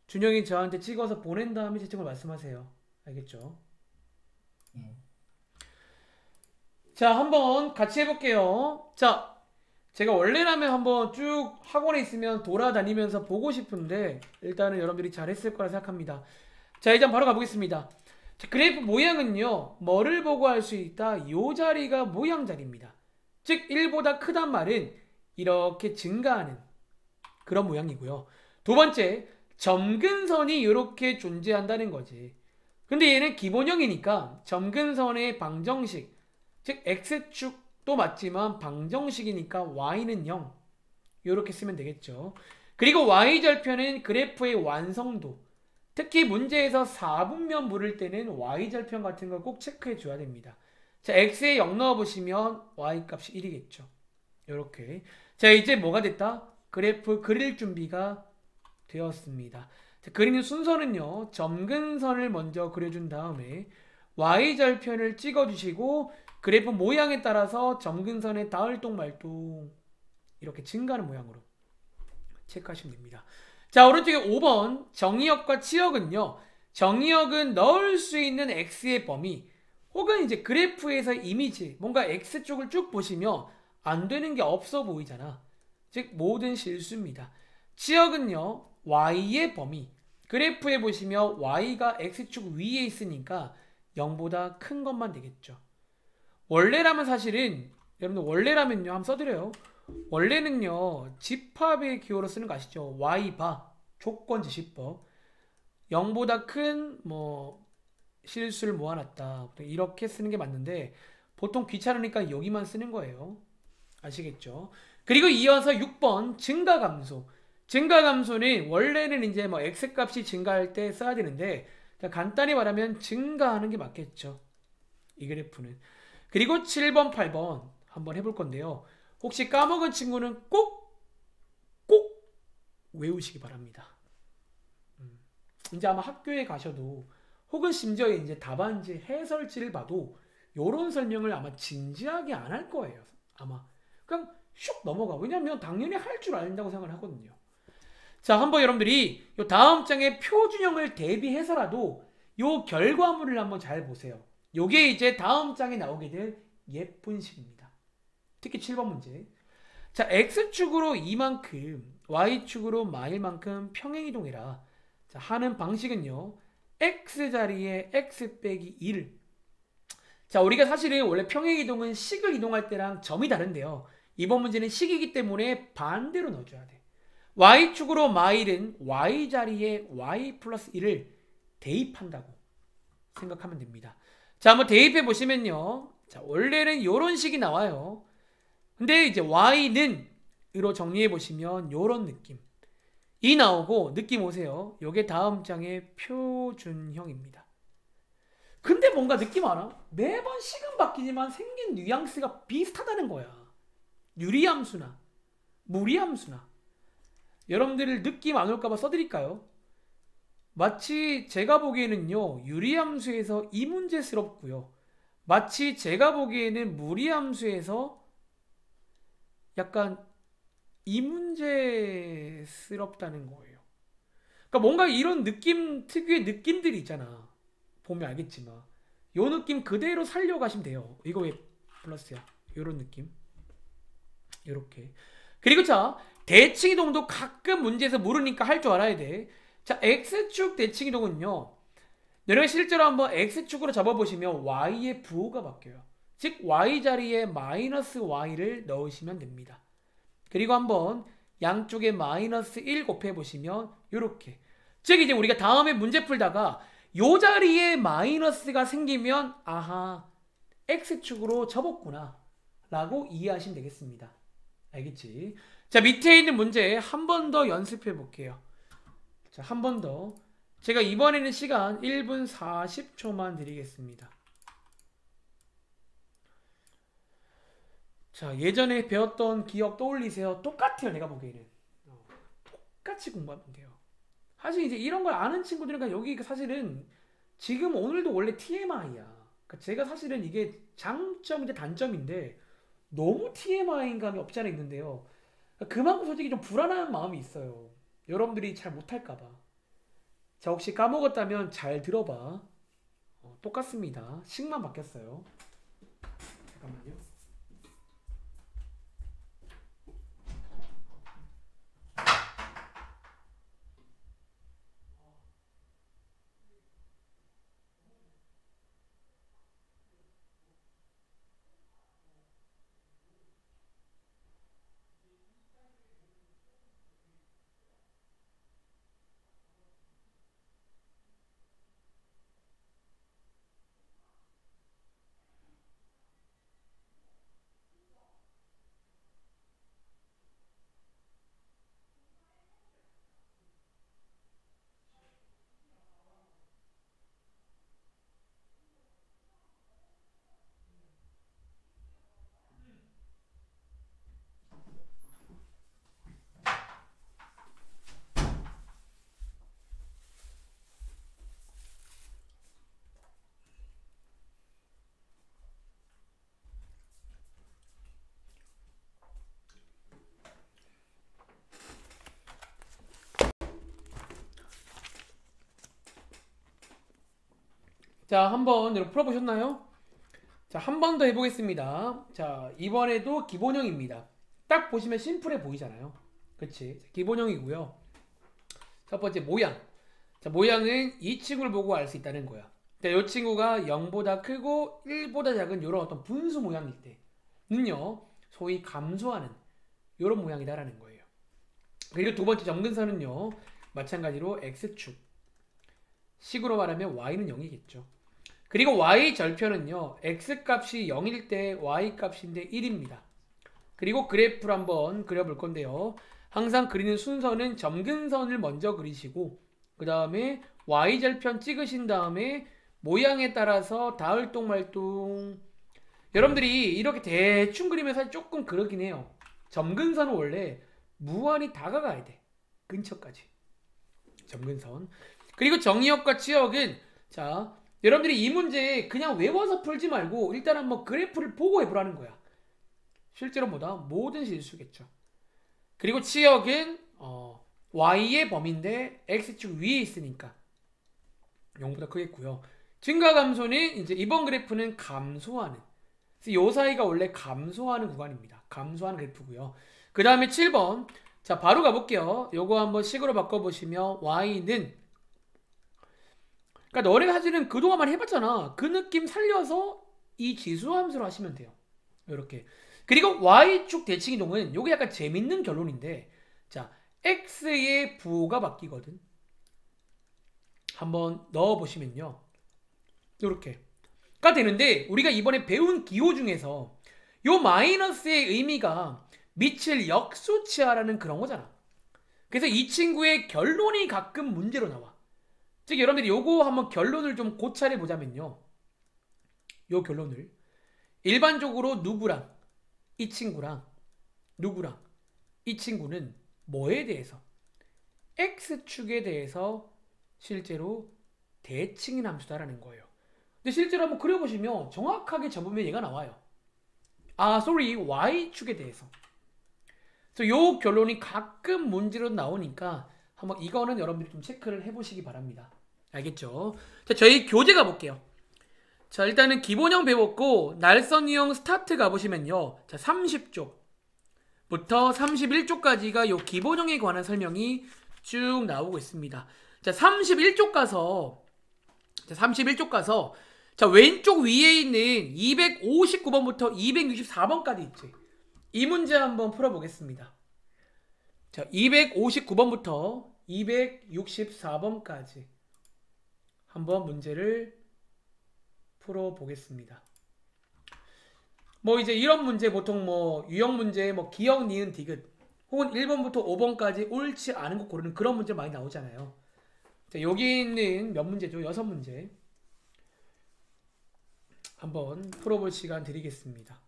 준영이 저한테 찍어서 보낸 다음에 채팅으로 말씀하세요. 알겠죠? 예. 자, 한번 같이 해볼게요. 자, 제가 원래라면 한번 쭉 학원에 있으면 돌아다니면서 보고 싶은데 일단은 여러분들이 잘했을 거라 생각합니다. 자, 이제 바로 가보겠습니다. 자, 그래프 모양은요, 뭐를 보고 할 수 있다? 요 자리가 모양 자리입니다. 즉 1보다 크단 말은 이렇게 증가하는 그런 모양이고요. 두 번째, 점근선이 이렇게 존재한다는 거지. 근데 얘는 기본형이니까 점근선의 방정식, 즉 x축도 맞지만 방정식이니까 y는 0 이렇게 쓰면 되겠죠. 그리고 y절편은 그래프의 완성도, 특히 문제에서 4분면 물을 때는 y절편 같은 걸 꼭 체크해 줘야 됩니다. 자, x에 0 넣어보시면 y 값이 1이겠죠. 이렇게. 자, 이제 뭐가 됐다? 그래프 그릴 준비가 되었습니다. 자, 그리는 순서는요, 점근선을 먼저 그려준 다음에 y절편을 찍어주시고 그래프 모양에 따라서 점근선에 닿을동 말동 이렇게 증가하는 모양으로 체크하시면 됩니다. 자, 오른쪽에 5번 정의역과 치역은요, 정의역은 넣을 수 있는 x의 범위 혹은 이제 그래프에서 이미지, 뭔가 x쪽을 쭉 보시면 안 되는 게 없어 보이잖아. 즉 모든 실수입니다. 치역은요, y의 범위, 그래프에 보시면 y가 x축 위에 있으니까 0보다 큰 것만 되겠죠. 원래라면 사실은 여러분들 원래라면요 한번 써드려요. 원래는요 집합의 기호로 쓰는 거 아시죠? y바 조건지시법 0보다 큰 뭐 실수를 모아놨다 이렇게 쓰는 게 맞는데 보통 귀찮으니까 여기만 쓰는 거예요. 아시겠죠? 그리고 이어서 6번 증가감소. 증가감소는 원래는 이제 뭐 x값이 증가할 때 써야 되는데 간단히 말하면 증가하는 게 맞겠죠. 이 그래프는. 그리고 7번, 8번 한번 해볼 건데요. 혹시 까먹은 친구는 꼭 외우시기 바랍니다. 이제 아마 학교에 가셔도 혹은 심지어 이제 답안지 해설지를 봐도 이런 설명을 아마 진지하게 안 할 거예요. 아마 그냥 슉 넘어가. 왜냐면 당연히 할 줄 안다고 생각을 하거든요. 자, 한번 여러분들이 요 다음 장의 표준형을 대비해서라도 요 결과물을 한번 잘 보세요. 요게 이제 다음 장에 나오게 될 예쁜 식입니다. 특히 7번 문제. 자, x축으로 이만큼, y축으로 마일만큼 평행이동해라. 자, 하는 방식은요. x자리에 x 빼기 1. 자, 우리가 사실은 원래 평행이동은 식을 이동할 때랑 점이 다른데요. 이번 문제는 식이기 때문에 반대로 넣어줘야 돼. y축으로 마일은 y자리에 y 플러스 1을 대입한다고 생각하면 됩니다. 자, 한번 대입해 보시면요. 자, 원래는 이런 식이 나와요. 근데 이제 y는 으로 정리해 보시면 이런 느낌. 이 나오고 느낌 오세요. 요게 다음 장의 표준형입니다. 근데 뭔가 느낌 알아? 매번 식은 바뀌지만 생긴 뉘앙스가 비슷하다는 거야. 유리함수나 무리함수나. 여러분들 느낌 안 올까봐 써드릴까요? 마치 제가 보기에는요, 유리함수에서 이문제스럽고요. 마치 제가 보기에는 무리함수에서 약간 이문제스럽다는 거예요. 그러니까 뭔가 이런 느낌, 특유의 느낌들이 있잖아. 보면 알겠지만. 요 느낌 그대로 살려가시면 돼요. 이거 왜 플러스야? 요런 느낌. 요렇게. 그리고 자, 대칭이동도 가끔 문제에서 모르니까 할 줄 알아야 돼. 자, x축 대칭이동은요. 여러분 실제로 한번 x축으로 잡아보시면 y의 부호가 바뀌어요. 즉 y자리에 마이너스 y를 넣으시면 됩니다. 그리고 한번 양쪽에 마이너스 1 곱해보시면 요렇게. 즉 이제 우리가 다음에 문제 풀다가 요 자리에 마이너스가 생기면 아하 x축으로 접었구나 라고 이해하시면 되겠습니다. 알겠지? 자, 밑에 있는 문제 한 번 더 연습해 볼게요. 자, 한 번 더. 제가 이번에는 시간 1분 40초만 드리겠습니다. 자, 예전에 배웠던 기억 떠올리세요. 똑같아요, 내가 보기에는. 똑같이 공부하면 돼요. 사실 이제 이런 걸 아는 친구들은 여기 사실은 지금 오늘도 원래 TMI야. 그러니까 제가 사실은 이게 장점인데 단점인데 너무 TMI인 감이 없지 않아 있는데요. 그러니까 그만큼 솔직히 좀 불안한 마음이 있어요. 여러분들이 잘 못할까봐. 자, 혹시 까먹었다면 잘 들어봐. 똑같습니다. 식만 바뀌었어요. 잠깐만요. 자, 한번 여러분 풀어보셨나요? 자, 한 번 더 해보겠습니다. 자, 이번에도 기본형입니다. 딱 보시면 심플해 보이잖아요. 그치? 자, 기본형이고요. 첫 번째 모양. 자, 모양은 이 친구를 보고 알 수 있다는 거야. 자, 이 친구가 0보다 크고 1보다 작은 이런 어떤 분수 모양일 때는요, 소위 감소하는 이런 모양이다라는 거예요. 그리고 두 번째 점근선은요, 마찬가지로 x축. 식으로 말하면 y는 0이겠죠. 그리고 y 절편은요, x 값이 0일 때 y 값인데 1입니다. 그리고 그래프를 한번 그려볼 건데요. 항상 그리는 순서는 점근선을 먼저 그리시고 그 다음에 y 절편 찍으신 다음에 모양에 따라서 다을똥말똥. 여러분들이 이렇게 대충 그리면 사실 조금 그러긴 해요. 점근선은 원래 무한히 다가가야 돼. 근처까지. 점근선. 그리고 정의역과 치역은 자, 여러분들이 이 문제 그냥 외워서 풀지 말고 일단 한번 그래프를 보고 해보라는 거야. 실제로 뭐다? 모든 실수겠죠. 그리고 치역은 y의 범위인데 x축 위에 있으니까 0보다 크겠고요. 증가 감소는 이제 이번 그래프는 감소하는. 그래서 요 사이가 원래 감소하는 구간입니다. 감소하는 그래프고요. 그 다음에 7번. 자, 바로 가볼게요. 요거 한번 식으로 바꿔보시면 y는 그러니까 너네가 사실은 그동안만 해봤잖아. 그 느낌 살려서 이 지수함수로 하시면 돼요. 이렇게. 그리고 y축 대칭이동은 요게 약간 재밌는 결론인데 자, x의 부호가 바뀌거든. 한번 넣어보시면요. 요렇게가 되는데 우리가 이번에 배운 기호 중에서 요 마이너스의 의미가 미칠 역수치하라는 그런 거잖아. 그래서 이 친구의 결론이 가끔 문제로 나와. 즉 여러분들이 요거 한번 결론을 좀 고찰해 보자면요. 요 결론을 일반적으로 누구랑 이 친구랑 누구랑 이 친구는 뭐에 대해서 x축에 대해서 실제로 대칭인 함수다라는 거예요. 근데 실제로 한번 그려보시면 정확하게 잡으면 얘가 나와요. y축에 대해서. 그래서 요 결론이 가끔 문제로 나오니까 한번 이거는 여러분들이 좀 체크를 해보시기 바랍니다. 알겠죠? 자, 저희 교재 가볼게요. 자, 일단은 기본형 배웠고 날선 유형 스타트 가보시면요. 자, 30쪽부터 31쪽까지가 요 기본형에 관한 설명이 쭉 나오고 있습니다. 자, 31쪽 가서 자, 왼쪽 위에 있는 259번부터 264번까지 있지. 이 문제 한번 풀어보겠습니다. 자, 259번부터 264번까지 한번 문제를 풀어보겠습니다. 뭐 이제 이런 문제 보통 뭐 유형 문제 뭐 기역, 니은, 디귿 혹은 1번부터 5번까지 옳지 않은 거 고르는 그런 문제 많이 나오잖아요. 자, 여기 있는 몇 문제죠? 6문제 한번 풀어볼 시간 드리겠습니다.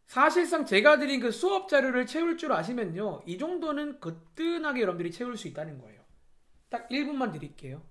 사실상 제가 드린 그 수업 자료를 채울 줄 아시면요. 이 정도는 거뜬하게 여러분들이 채울 수 있다는 거예요. 딱 1분만 드릴게요.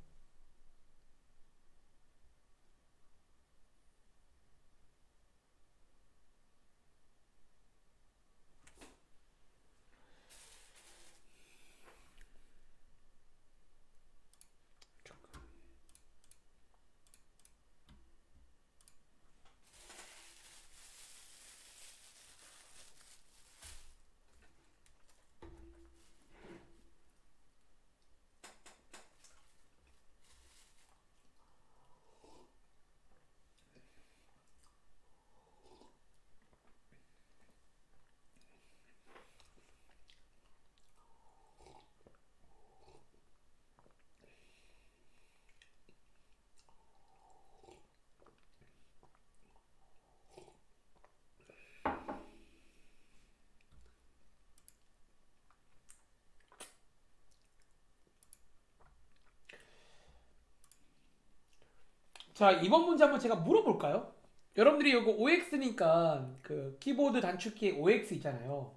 자, 이번 문제 한번 제가 물어볼까요? 여러분들이 이거 OX니까 그 키보드 단축키 OX 있잖아요.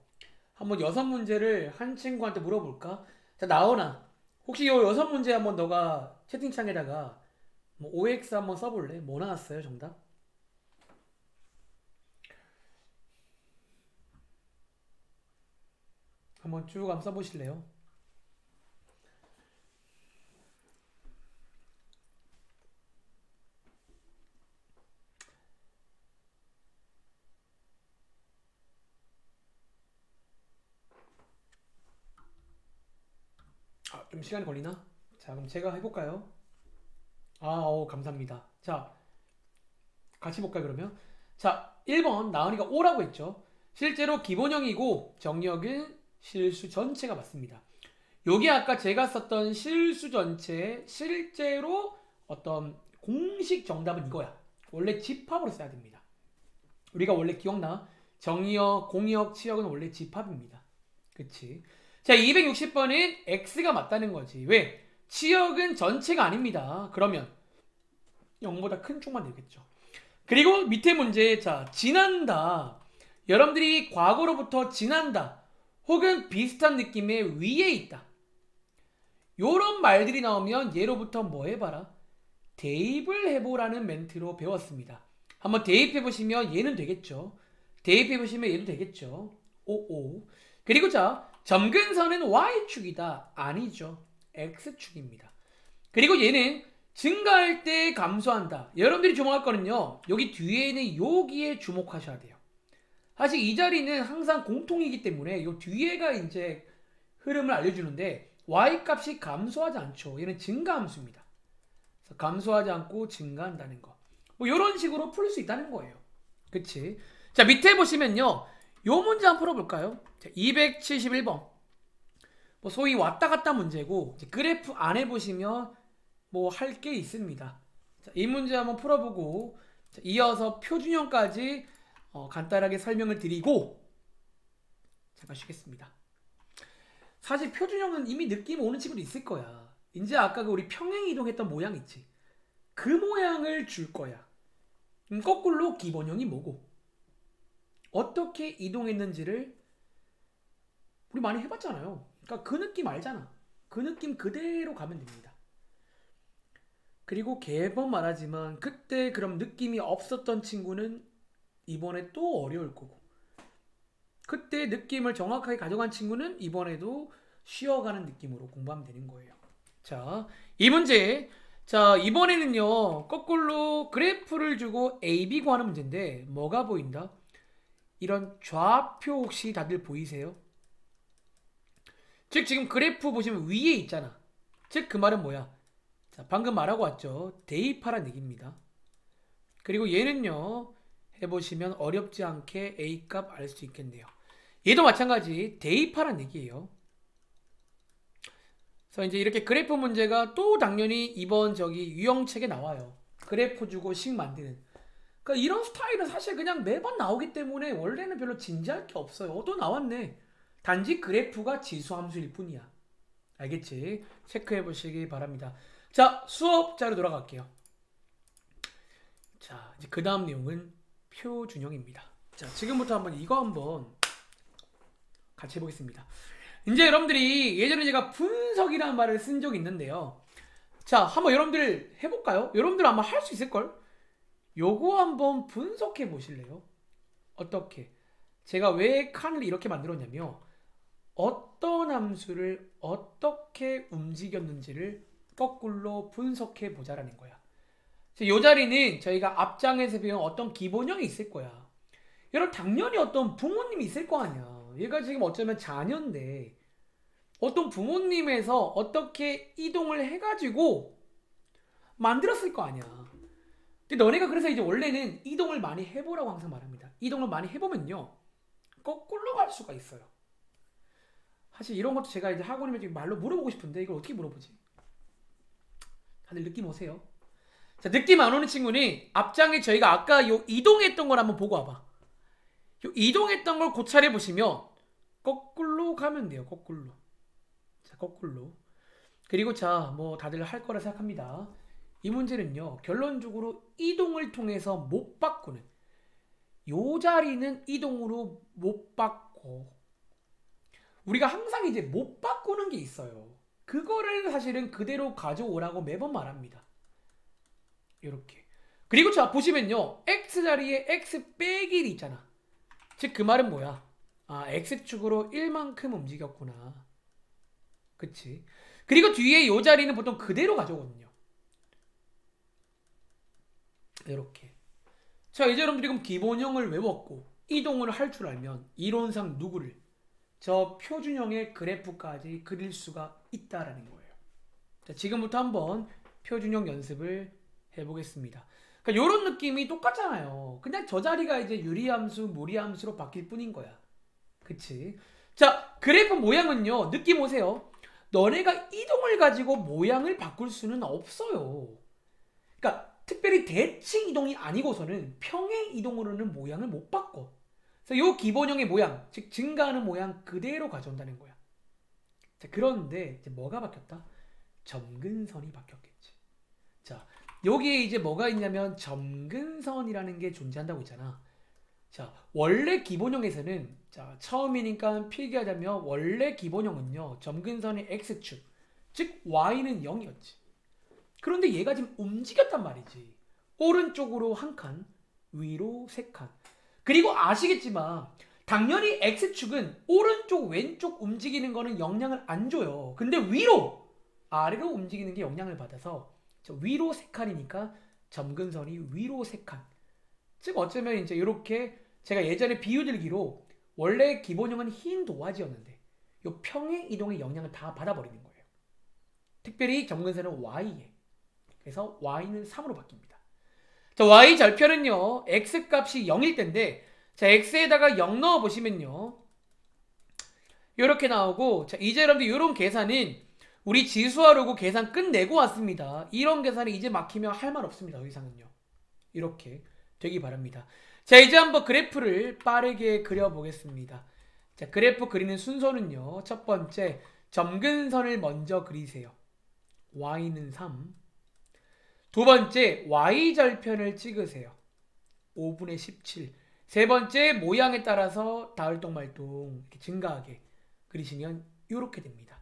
한번 6문제를 한 친구한테 물어볼까? 자, 나오나? 혹시 이 6문제 한번 너가 채팅창에다가 뭐 OX 한번 써볼래? 뭐 나왔어요, 정답? 한번 쭉 한번 써보실래요? 아, 좀 시간이 걸리나? 자, 그럼 제가 해볼까요? 감사합니다. 자, 같이 볼까요, 그러면? 자, 1번 나은이가 O라고 했죠. 실제로 기본형이고 정력은 실수 전체가 맞습니다. 요게 아까 제가 썼던 실수 전체 실제로 어떤 공식 정답은 이거야. 원래 집합으로 써야 됩니다. 우리가 원래 기억나? 정의역, 공역, 치역은 원래 집합입니다. 그치? 자, 260번은 X가 맞다는 거지. 왜? 치역은 전체가 아닙니다. 그러면 0보다 큰 쪽만 되겠죠. 그리고 밑에 문제, 자, 지난다. 여러분들이 과거로부터 지난다. 혹은 비슷한 느낌의 위에 있다. 요런 말들이 나오면 예로부터 뭐 해봐라? 대입을 해보라는 멘트로 배웠습니다. 한번 대입해보시면 얘는 되겠죠. 대입해보시면 얘도 되겠죠. 오오. 그리고 자, 점근선은 Y축이다. 아니죠. X축입니다. 그리고 얘는 증가할 때 감소한다. 여러분들이 주목할 거는요. 여기 뒤에 있는 여기에 주목하셔야 돼요. 사실 이 자리는 항상 공통이기 때문에 이 뒤에가 이제 흐름을 알려주는데 Y 값이 감소하지 않죠. 얘는 증가함수입니다. 그래서 감소하지 않고 증가한다는 거. 뭐 이런 식으로 풀 수 있다는 거예요. 그치? 자, 밑에 보시면요. 요 문제 한번 풀어볼까요? 자, 271번. 뭐 소위 왔다 갔다 문제고 그래프 안에 보시면 뭐 할 게 있습니다. 자, 이 문제 한번 풀어보고 자, 이어서 표준형까지 간단하게 설명을 드리고 잠깐 쉬겠습니다. 사실 표준형은 이미 느낌 오는 친구도 있을 거야. 이제 아까 그 우리 평행 이동했던 모양 있지. 그 모양을 줄 거야. 거꾸로 기본형이 뭐고 어떻게 이동했는지를 우리 많이 해봤잖아요. 그러니까 그 느낌 알잖아. 그 느낌 그대로 가면 됩니다. 그리고 개번 말하지만 그때 그럼 느낌이 없었던 친구는 이번에 또 어려울 거고 그때 느낌을 정확하게 가져간 친구는 이번에도 쉬어가는 느낌으로 공부하면 되는 거예요. 자, 이 문제. 자, 이번에는요. 거꾸로 그래프를 주고 A, B 구하는 문제인데 뭐가 보인다? 이런 좌표 혹시 다들 보이세요? 즉 지금 그래프 보시면 위에 있잖아. 즉 그 말은 뭐야? 자, 방금 말하고 왔죠. 대입하라는 얘기입니다. 그리고 얘는요. 해보시면 어렵지 않게 A값 알 수 있겠네요. 얘도 마찬가지 대입하라는 얘기예요. 그래서 이제 이렇게 그래프 문제가 또 당연히 이번 저기 유형책에 나와요. 그래프 주고 식 만드는. 그러니까 이런 스타일은 사실 그냥 매번 나오기 때문에 원래는 별로 진지할 게 없어요. 또 나왔네. 단지 그래프가 지수함수일 뿐이야. 알겠지? 체크해 보시기 바랍니다. 자, 수업자로 돌아갈게요. 자, 이제 그 다음 내용은 표준형입니다. 자, 지금부터 한번 이거 한번 같이 해보겠습니다. 이제 여러분들이 예전에 제가 분석이라는 말을 쓴 적이 있는데요. 자, 한번 여러분들 해볼까요? 여러분들 아마 할 수 있을걸? 요거 한번 분석해 보실래요? 어떻게? 제가 왜 칸을 이렇게 만들었냐면 어떤 함수를 어떻게 움직였는지를 거꾸로 분석해 보자라는 거야. 이 자리는 저희가 앞장에서 배운 어떤 기본형이 있을 거야. 여러분 당연히 어떤 부모님이 있을 거 아니야. 얘가 지금 어쩌면 자녀인데 어떤 부모님에서 어떻게 이동을 해가지고 만들었을 거 아니야. 근데 너네가 그래서 이제 원래는 이동을 많이 해보라고 항상 말합니다. 이동을 많이 해보면요 거꾸로 갈 수가 있어요. 사실 이런 것도 제가 이제 학원이면 지금 말로 물어보고 싶은데 이걸 어떻게 물어보지? 다들 느낌 오세요? 자, 느낌 안 오는 친구는 앞장에 저희가 아까 요 이동했던 걸 한번 보고 와봐. 요 이동했던 걸 고찰해 보시면 거꾸로 가면 돼요. 거꾸로. 자, 거꾸로. 그리고 자, 뭐 다들 할 거라 생각합니다. 이 문제는요. 결론적으로 이동을 통해서 못 바꾸는 요 자리는 이동으로 못 바꿔. 우리가 항상 이제 못 바꾸는 게 있어요. 그거를 사실은 그대로 가져오라고 매번 말합니다. 이렇게. 그리고 자 보시면요. X자리에 X 빼기 1이 있잖아. 즉 그 말은 뭐야? 아, X축으로 1만큼 움직였구나. 그치? 그리고 뒤에 이 자리는 보통 그대로 가져오거든요. 이렇게. 자, 이제 여러분들이 그럼 기본형을 외웠고 이동을 할 줄 알면 이론상 누구를? 저 표준형의 그래프까지 그릴 수가 있다라는 거예요. 자, 지금부터 한번 표준형 연습을 해보겠습니다. 그러니까 이런 느낌이 똑같잖아요. 그냥 저 자리가 이제 유리함수, 무리함수로 바뀔 뿐인 거야. 그치? 자, 그래프 모양은요. 느낌 오세요? 너네가 이동을 가지고 모양을 바꿀 수는 없어요. 그러니까 특별히 대칭 이동이 아니고서는 평행 이동으로는 모양을 못 바꿔. 그래서 이 기본형의 모양, 즉 증가하는 모양 그대로 가져온다는 거야. 자, 그런데 이제 뭐가 바뀌었다? 점근선이 바뀌었겠지. 자, 여기에 이제 뭐가 있냐면 점근선이라는 게 존재한다고 있잖아. 자, 원래 기본형에서는 자, 처음이니까 필기하자면 원래 기본형은요. 점근선의 x축, 즉 y는 0이었지. 그런데 얘가 지금 움직였단 말이지. 오른쪽으로 한 칸, 위로 세 칸. 그리고 아시겠지만 당연히 x축은 오른쪽 왼쪽 움직이는 거는 영향을 안 줘요. 근데 위로 아래로 움직이는 게 영향을 받아서 위로 세 칸이니까 점근선이 위로 세 칸. 즉 어쩌면 이제 이렇게 제가 예전에 비유 들기로 원래 기본형은 흰 도화지였는데 이 평행 이동의 영향을 다 받아버리는 거예요. 특별히 점근선은 y에. 그래서 y는 3으로 바뀝니다. 자, y 절편은요. x 값이 0일 텐데 자, x에다가 0 넣어 보시면요. 이렇게 나오고 자, 이제 여러분들 이런 계산은 우리 지수하려고 계산 끝내고 왔습니다. 이런 계산이 이제 막히면 할 말 없습니다. 더 이상은요. 이렇게 되기 바랍니다. 자, 이제 한번 그래프를 빠르게 그려보겠습니다. 자, 그래프 그리는 순서는요. 첫 번째 점근선을 먼저 그리세요. y는 3. 두 번째 y절편을 찍으세요. 5분의 17. 세 번째 모양에 따라서 다을동말동 이렇게 증가하게 그리시면 이렇게 됩니다.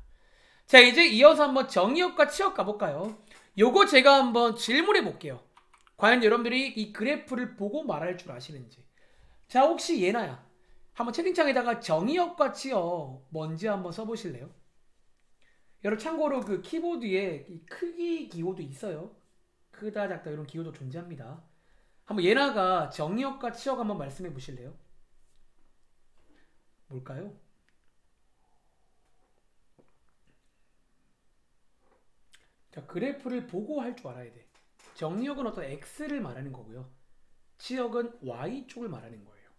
자, 이제 이어서 한번 정의역과 치역 가볼까요? 요거 제가 한번 질문해 볼게요. 과연 여러분들이 이 그래프를 보고 말할 줄 아시는지. 자, 혹시 예나야 한번 채팅창에다가 정의역과 치역 뭔지 한번 써보실래요? 여러분 참고로 그 키보드에 이 크기 기호도 있어요. 크다 작다 이런 기호도 존재합니다. 한번 예나가 정의역과 치역 한번 말씀해 보실래요? 뭘까요? 자, 그래프를 보고 할 줄 알아야 돼. 정의역은 어떤 x를 말하는 거고요. 치역은 y 쪽을 말하는 거예요.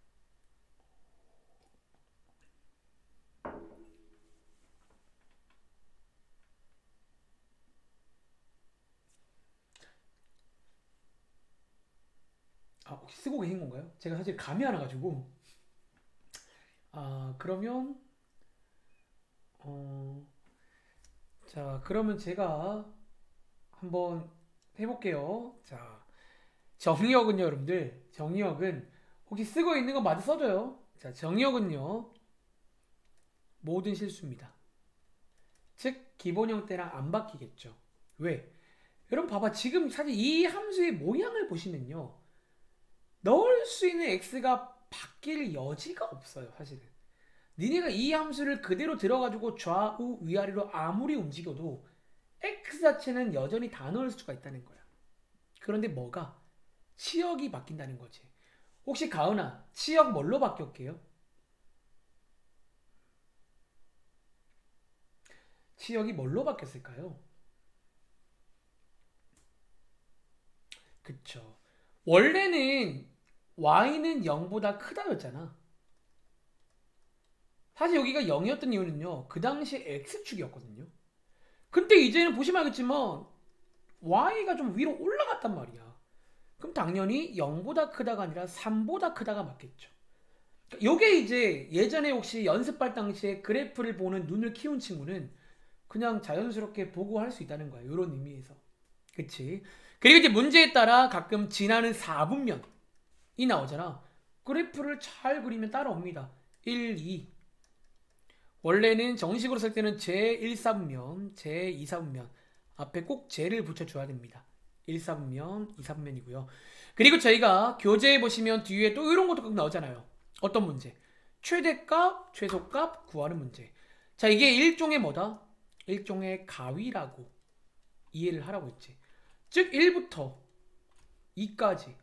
아, 혹시 쓰고 계신 건가요? 제가 사실 감이 안 와가지고. 아, 그러면 자, 그러면 제가 한번 해볼게요. 자, 정의역은요, 여러분들. 정의역은 혹시 쓰고 있는 거 마저 써줘요. 자, 정역은요. 모든 실수입니다. 즉 기본 형태랑 안 바뀌겠죠. 왜? 여러분 봐봐. 지금 사실 이 함수의 모양을 보시면요. 넣을 수 있는 x가 바뀔 여지가 없어요. 사실은. 니네가 이 함수를 그대로 들어가지고 좌우 위아래로 아무리 움직여도 x 자체는 여전히 다 넣을 수가 있다는 거야. 그런데 뭐가? 치역이 바뀐다는 거지. 혹시 가은아, 치역 뭘로 바뀌었게요? 치역이 뭘로 바뀌었을까요? 그쵸. 원래는 y는 0보다 크다였잖아. 사실 여기가 0이었던 이유는요. 그 당시 x축이었거든요. 근데 이제는 보시면 알겠지만 y가 좀 위로 올라갔단 말이야. 그럼 당연히 0보다 크다가 아니라 3보다 크다가 맞겠죠. 요게 이제 예전에 혹시 연습할 당시에 그래프를 보는 눈을 키운 친구는 그냥 자연스럽게 보고 할 수 있다는 거야. 이런 의미에서. 그치? 그리고 이제 문제에 따라 가끔 지나는 4분면이 나오잖아. 그래프를 잘 그리면 따라옵니다. 1, 2. 원래는 정식으로 쓸 때는 제1사분면, 제2사분면 앞에 꼭 제를 붙여줘야 됩니다. 1사분면, 2사분면이고요. 그리고 저희가 교재에 보시면 뒤에 또 이런 것도 꼭 나오잖아요. 어떤 문제? 최대값, 최소값 구하는 문제. 자, 이게 일종의 뭐다? 일종의 가위라고 이해를 하라고 했지. 즉 1부터 2까지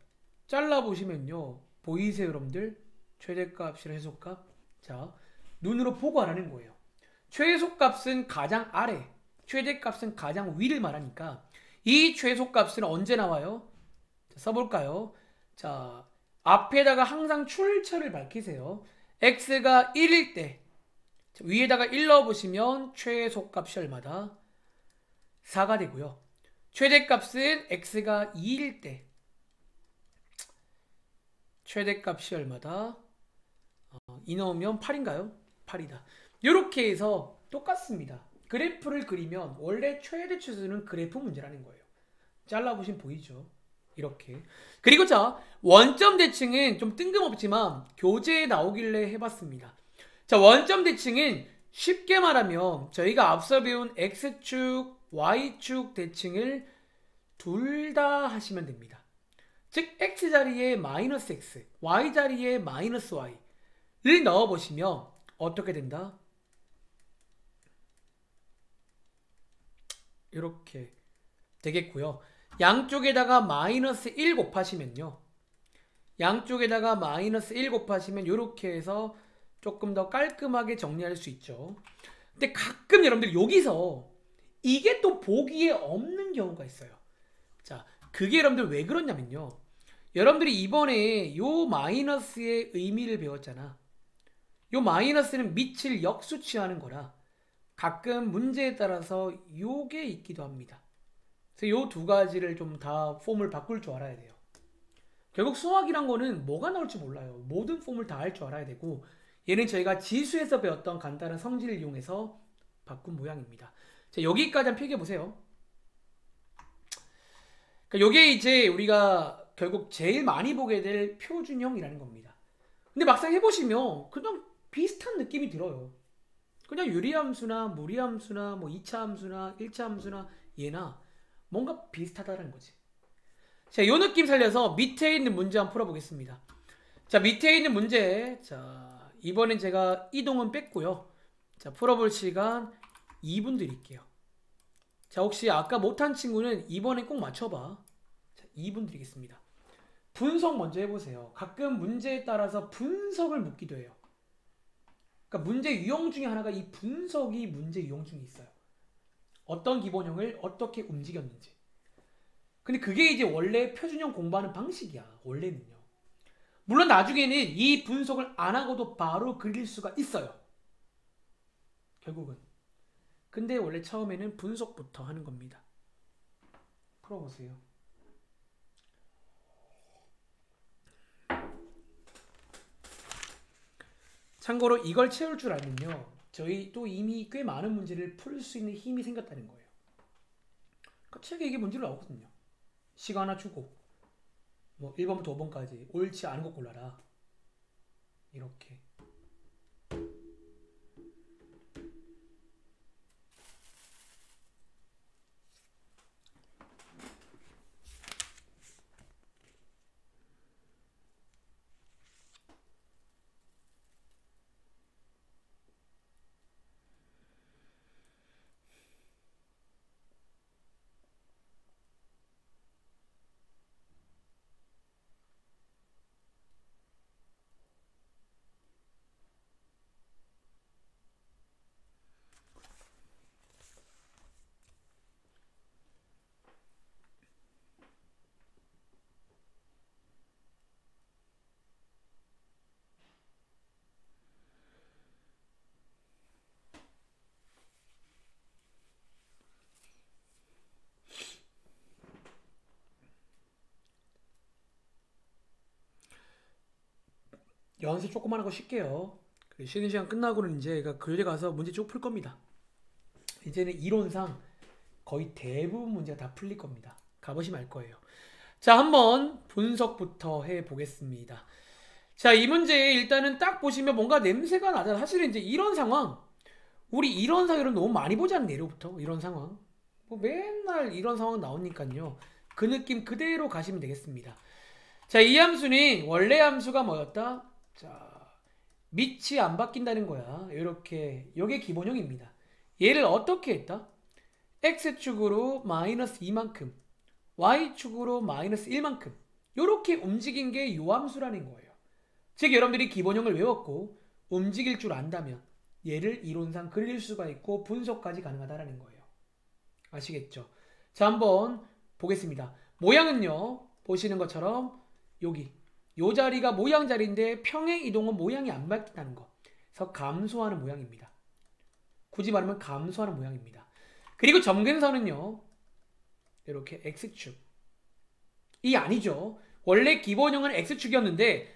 잘라보시면요. 보이세요 여러분들? 최대값이랑 최소값. 자, 눈으로 보고 하라는 거예요. 최소값은 가장 아래, 최대값은 가장 위를 말하니까 이 최소값은 언제 나와요? 자, 써볼까요? 자, 앞에다가 항상 출처를 밝히세요. x가 1일 때 위에다가 1 넣어보시면 최소값이 얼마다? 4가 되고요. 최대값은 x가 2일 때 최대값이 얼마다? 2 넣으면 8인가요? 8이다. 이렇게 해서 똑같습니다. 그래프를 그리면 원래 최대 추수는 그래프 문제라는 거예요. 잘라보시면 보이죠? 이렇게. 그리고 자, 원점 대칭은 좀 뜬금없지만 교재에 나오길래 해봤습니다. 자, 원점 대칭은 쉽게 말하면 저희가 앞서 배운 x축, y축 대칭을 둘 다 하시면 됩니다. 즉 x자리에 마이너스 x, y자리에 마이너스 y를 넣어보시면 어떻게 된다? 이렇게 되겠고요. 양쪽에다가 마이너스 1 곱하시면요. 양쪽에다가 마이너스 1 곱하시면 이렇게 해서 조금 더 깔끔하게 정리할 수 있죠. 근데 가끔 여러분들 여기서 이게 또 보기에 없는 경우가 있어요. 자, 그게 여러분들 왜 그러냐면요. 여러분들이 이번에 요 마이너스의 의미를 배웠잖아. 요 마이너스는 밑을 역수치하는 거라 가끔 문제에 따라서 요게 있기도 합니다. 그래서 요 두 가지를 좀 다 폼을 바꿀 줄 알아야 돼요. 결국 수학이란 거는 뭐가 나올지 몰라요. 모든 폼을 다 할 줄 알아야 되고 얘는 저희가 지수에서 배웠던 간단한 성질을 이용해서 바꾼 모양입니다. 자, 여기까지 한번 펴겨보세요. 그러니까 요게 이제 우리가 결국 제일 많이 보게 될 표준형이라는 겁니다. 근데 막상 해보시면 그냥 비슷한 느낌이 들어요. 그냥 유리함수나 무리함수나 뭐 2차 함수나 1차 함수나 얘나 뭔가 비슷하다는 거지. 자, 요 느낌 살려서 밑에 있는 문제 한번 풀어보겠습니다. 자, 밑에 있는 문제. 자, 이번엔 제가 이동은 뺐고요. 자, 풀어볼 시간 2분 드릴게요. 자, 혹시 아까 못한 친구는 이번엔 꼭 맞춰봐. 자, 2분 드리겠습니다. 분석 먼저 해보세요. 가끔 문제에 따라서 분석을 묻기도 해요. 그러니까 문제 유형 중에 하나가 이 분석이 문제 유형 중에 있어요. 어떤 기본형을 어떻게 움직였는지. 근데 그게 이제 원래 표준형 공부하는 방식이야. 원래는요. 물론 나중에는 이 분석을 안 하고도 바로 그릴 수가 있어요. 결국은. 근데 원래 처음에는 분석부터 하는 겁니다. 풀어보세요. 참고로 이걸 채울 줄 알면요. 저희 또 이미 꽤 많은 문제를 풀 수 있는 힘이 생겼다는 거예요. 그러니까 책에 이게 문제로 나오거든요. 시간 하나 주고 뭐 1번부터 5번까지 옳지 않은 거 골라라. 이렇게. 연습 조금만 하고 쉴게요. 쉬는 시간 끝나고는 이제 교재 가서 문제 쭉 풀 겁니다. 이제는 이론상 거의 대부분 문제가 다 풀릴 겁니다. 가보시면 알 거예요. 자, 한번 분석부터 해보겠습니다. 자, 이 문제 일단은 딱 보시면 뭔가 냄새가 나잖아. 사실은 이제 이런 상황, 우리 이런 상황을 너무 많이 보지 않는 예로부터 이런 상황. 뭐 맨날 이런 상황 나오니까요. 그 느낌 그대로 가시면 되겠습니다. 자, 이 함수는 원래 함수가 뭐였다? 자, 밑이 안 바뀐다는 거야. 이렇게 요게 기본형입니다. 얘를 어떻게 했다? x축으로 마이너스 2만큼 y축으로 마이너스 1만큼 요렇게 움직인 게 요 함수라는 거예요. 즉 여러분들이 기본형을 외웠고 움직일 줄 안다면 얘를 이론상 그릴 수가 있고 분석까지 가능하다라는 거예요. 아시겠죠? 자, 한번 보겠습니다. 모양은요, 보시는 것처럼 여기 요 자리가 모양 자리인데 평행 이동은 모양이 안 바뀐다는 거. 그래서 감소하는 모양입니다. 굳이 말하면 감소하는 모양입니다. 그리고 점근선은요, 이렇게 x축. 이 아니죠. 원래 기본형은 x축이었는데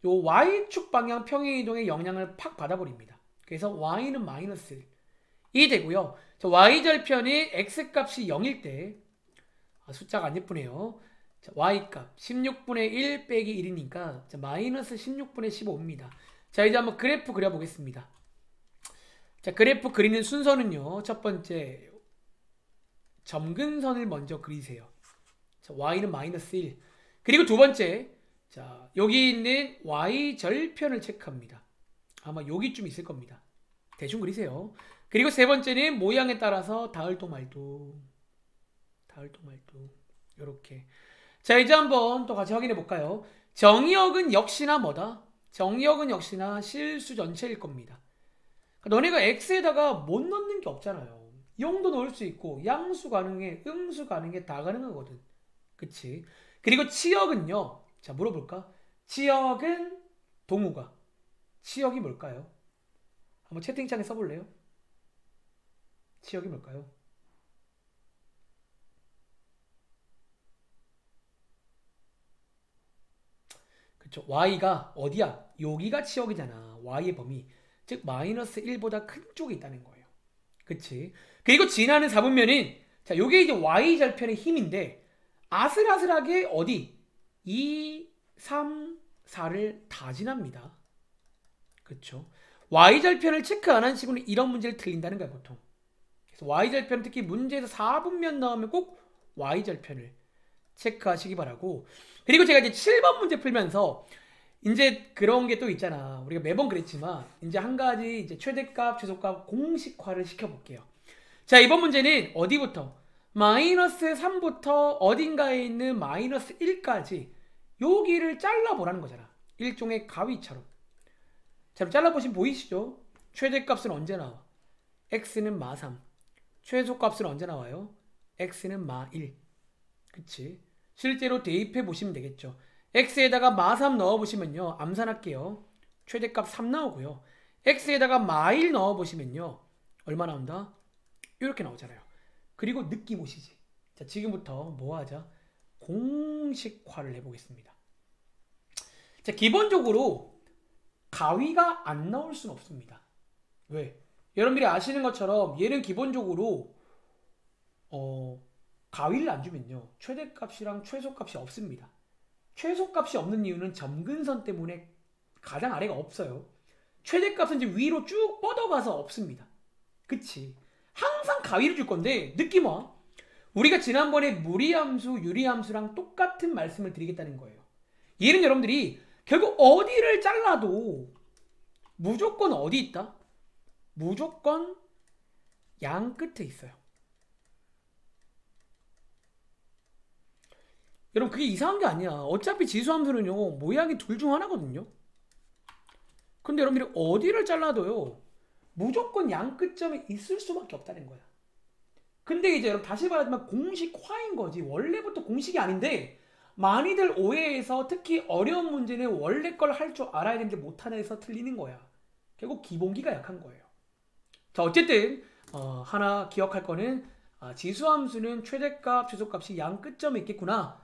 요 y축 방향 평행 이동의 영향을 팍 받아버립니다. 그래서 y는 마이너스 1이 되고요. 자, y절편이 x값이 0일 때 숫자가 안 예쁘네요. 자, y값 16분의 1 빼기 1이니까 자, 마이너스 16분의 15입니다. 자, 이제 한번 그래프 그려보겠습니다. 자, 그래프 그리는 순서는요, 첫 번째 점근선을 먼저 그리세요. 자, y는 마이너스 1. 그리고 두 번째, 자, 여기 있는 y절편을 체크합니다. 아마 여기쯤 있을 겁니다. 대충 그리세요. 그리고 세 번째는 모양에 따라서 닿을도 말도 요렇게. 자, 이제 한번 또 같이 확인해 볼까요? 정의역은 역시나 뭐다? 정의역은 역시나 실수 전체일 겁니다. 너네가 x에다가 못 넣는 게 없잖아요. 0도 넣을 수 있고 양수 가능해, 음수 가능해, 다 가능하거든. 그치? 그리고 치역은요, 자, 물어볼까? 치역은 동우가. 치역이 뭘까요? 한번 채팅창에 써볼래요? 치역이 뭘까요? 그쵸? y가 어디야? 여기가 치역이잖아. y의 범위. 즉 마이너스 1보다 큰 쪽에 있다는 거예요. 그치? 그리고 지나는 4분면은 자, 요게 이제 y절편의 힘인데 아슬아슬하게 어디? 2, 3, 4를 다 지납니다. 그쵸? y절편을 체크 안 한 친구는 이런 문제를 틀린다는 거야, 보통. 그래서 y절편 특히 문제에서 4분면 나오면 꼭 y절편을 체크하시기 바라고. 그리고 제가 이제 7번 문제 풀면서 이제 그런 게 또 있잖아. 우리가 매번 그랬지만 이제 한 가지 이제 최대값, 최소값 공식화를 시켜볼게요. 자, 이번 문제는 어디부터? 마이너스 3부터 어딘가에 있는 마이너스 1까지 여기를 잘라보라는 거잖아. 일종의 가위처럼. 자, 잘라보시면 보이시죠? 최대값은 언제 나와? x는 마 3. 최소값은 언제 나와요? x는 마 1. 그치? 실제로 대입해 보시면 되겠죠. x에다가 마 3 넣어보시면요, 암산할게요. 최대값 3 나오고요. x에다가 마 1 넣어보시면요, 얼마 나온다? 이렇게 나오잖아요. 그리고 느낌 오시지? 자, 지금부터 뭐 하자? 공식화를 해보겠습니다. 자, 기본적으로 가위가 안 나올 수는 없습니다. 왜? 여러분들이 아시는 것처럼 얘는 기본적으로 가위를 안 주면요, 최대값이랑 최소값이 없습니다. 최소값이 없는 이유는 점근선 때문에 가장 아래가 없어요. 최대값은 지금 위로 쭉 뻗어가서 없습니다. 그치? 항상 가위를 줄 건데 느낌 와. 우리가 지난번에 무리함수, 유리함수랑 똑같은 말씀을 드리겠다는 거예요. 얘는 여러분들이 결국 어디를 잘라도 무조건 어디 있다? 무조건 양 끝에 있어요. 여러분 그게 이상한 게 아니야. 어차피 지수함수는요 모양이 둘 중 하나거든요. 근데 여러분들이 어디를 잘라도요 무조건 양 끝점에 있을 수밖에 없다는 거야. 근데 이제 여러분 다시 말하지만 공식화인 거지. 원래부터 공식이 아닌데 많이들 오해해서 특히 어려운 문제는 원래 걸 할 줄 알아야 되는데 못하는 데서 틀리는 거야. 결국 기본기가 약한 거예요. 자 어쨌든 하나 기억할 거는 지수함수는 최대값, 최소값이 양 끝점에 있겠구나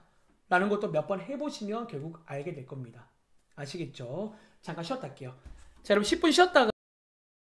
라는 것도 몇 번 해보시면 결국 알게 될 겁니다. 아시겠죠? 잠깐 쉬었다 할게요. 자 여러분 10분 쉬었다가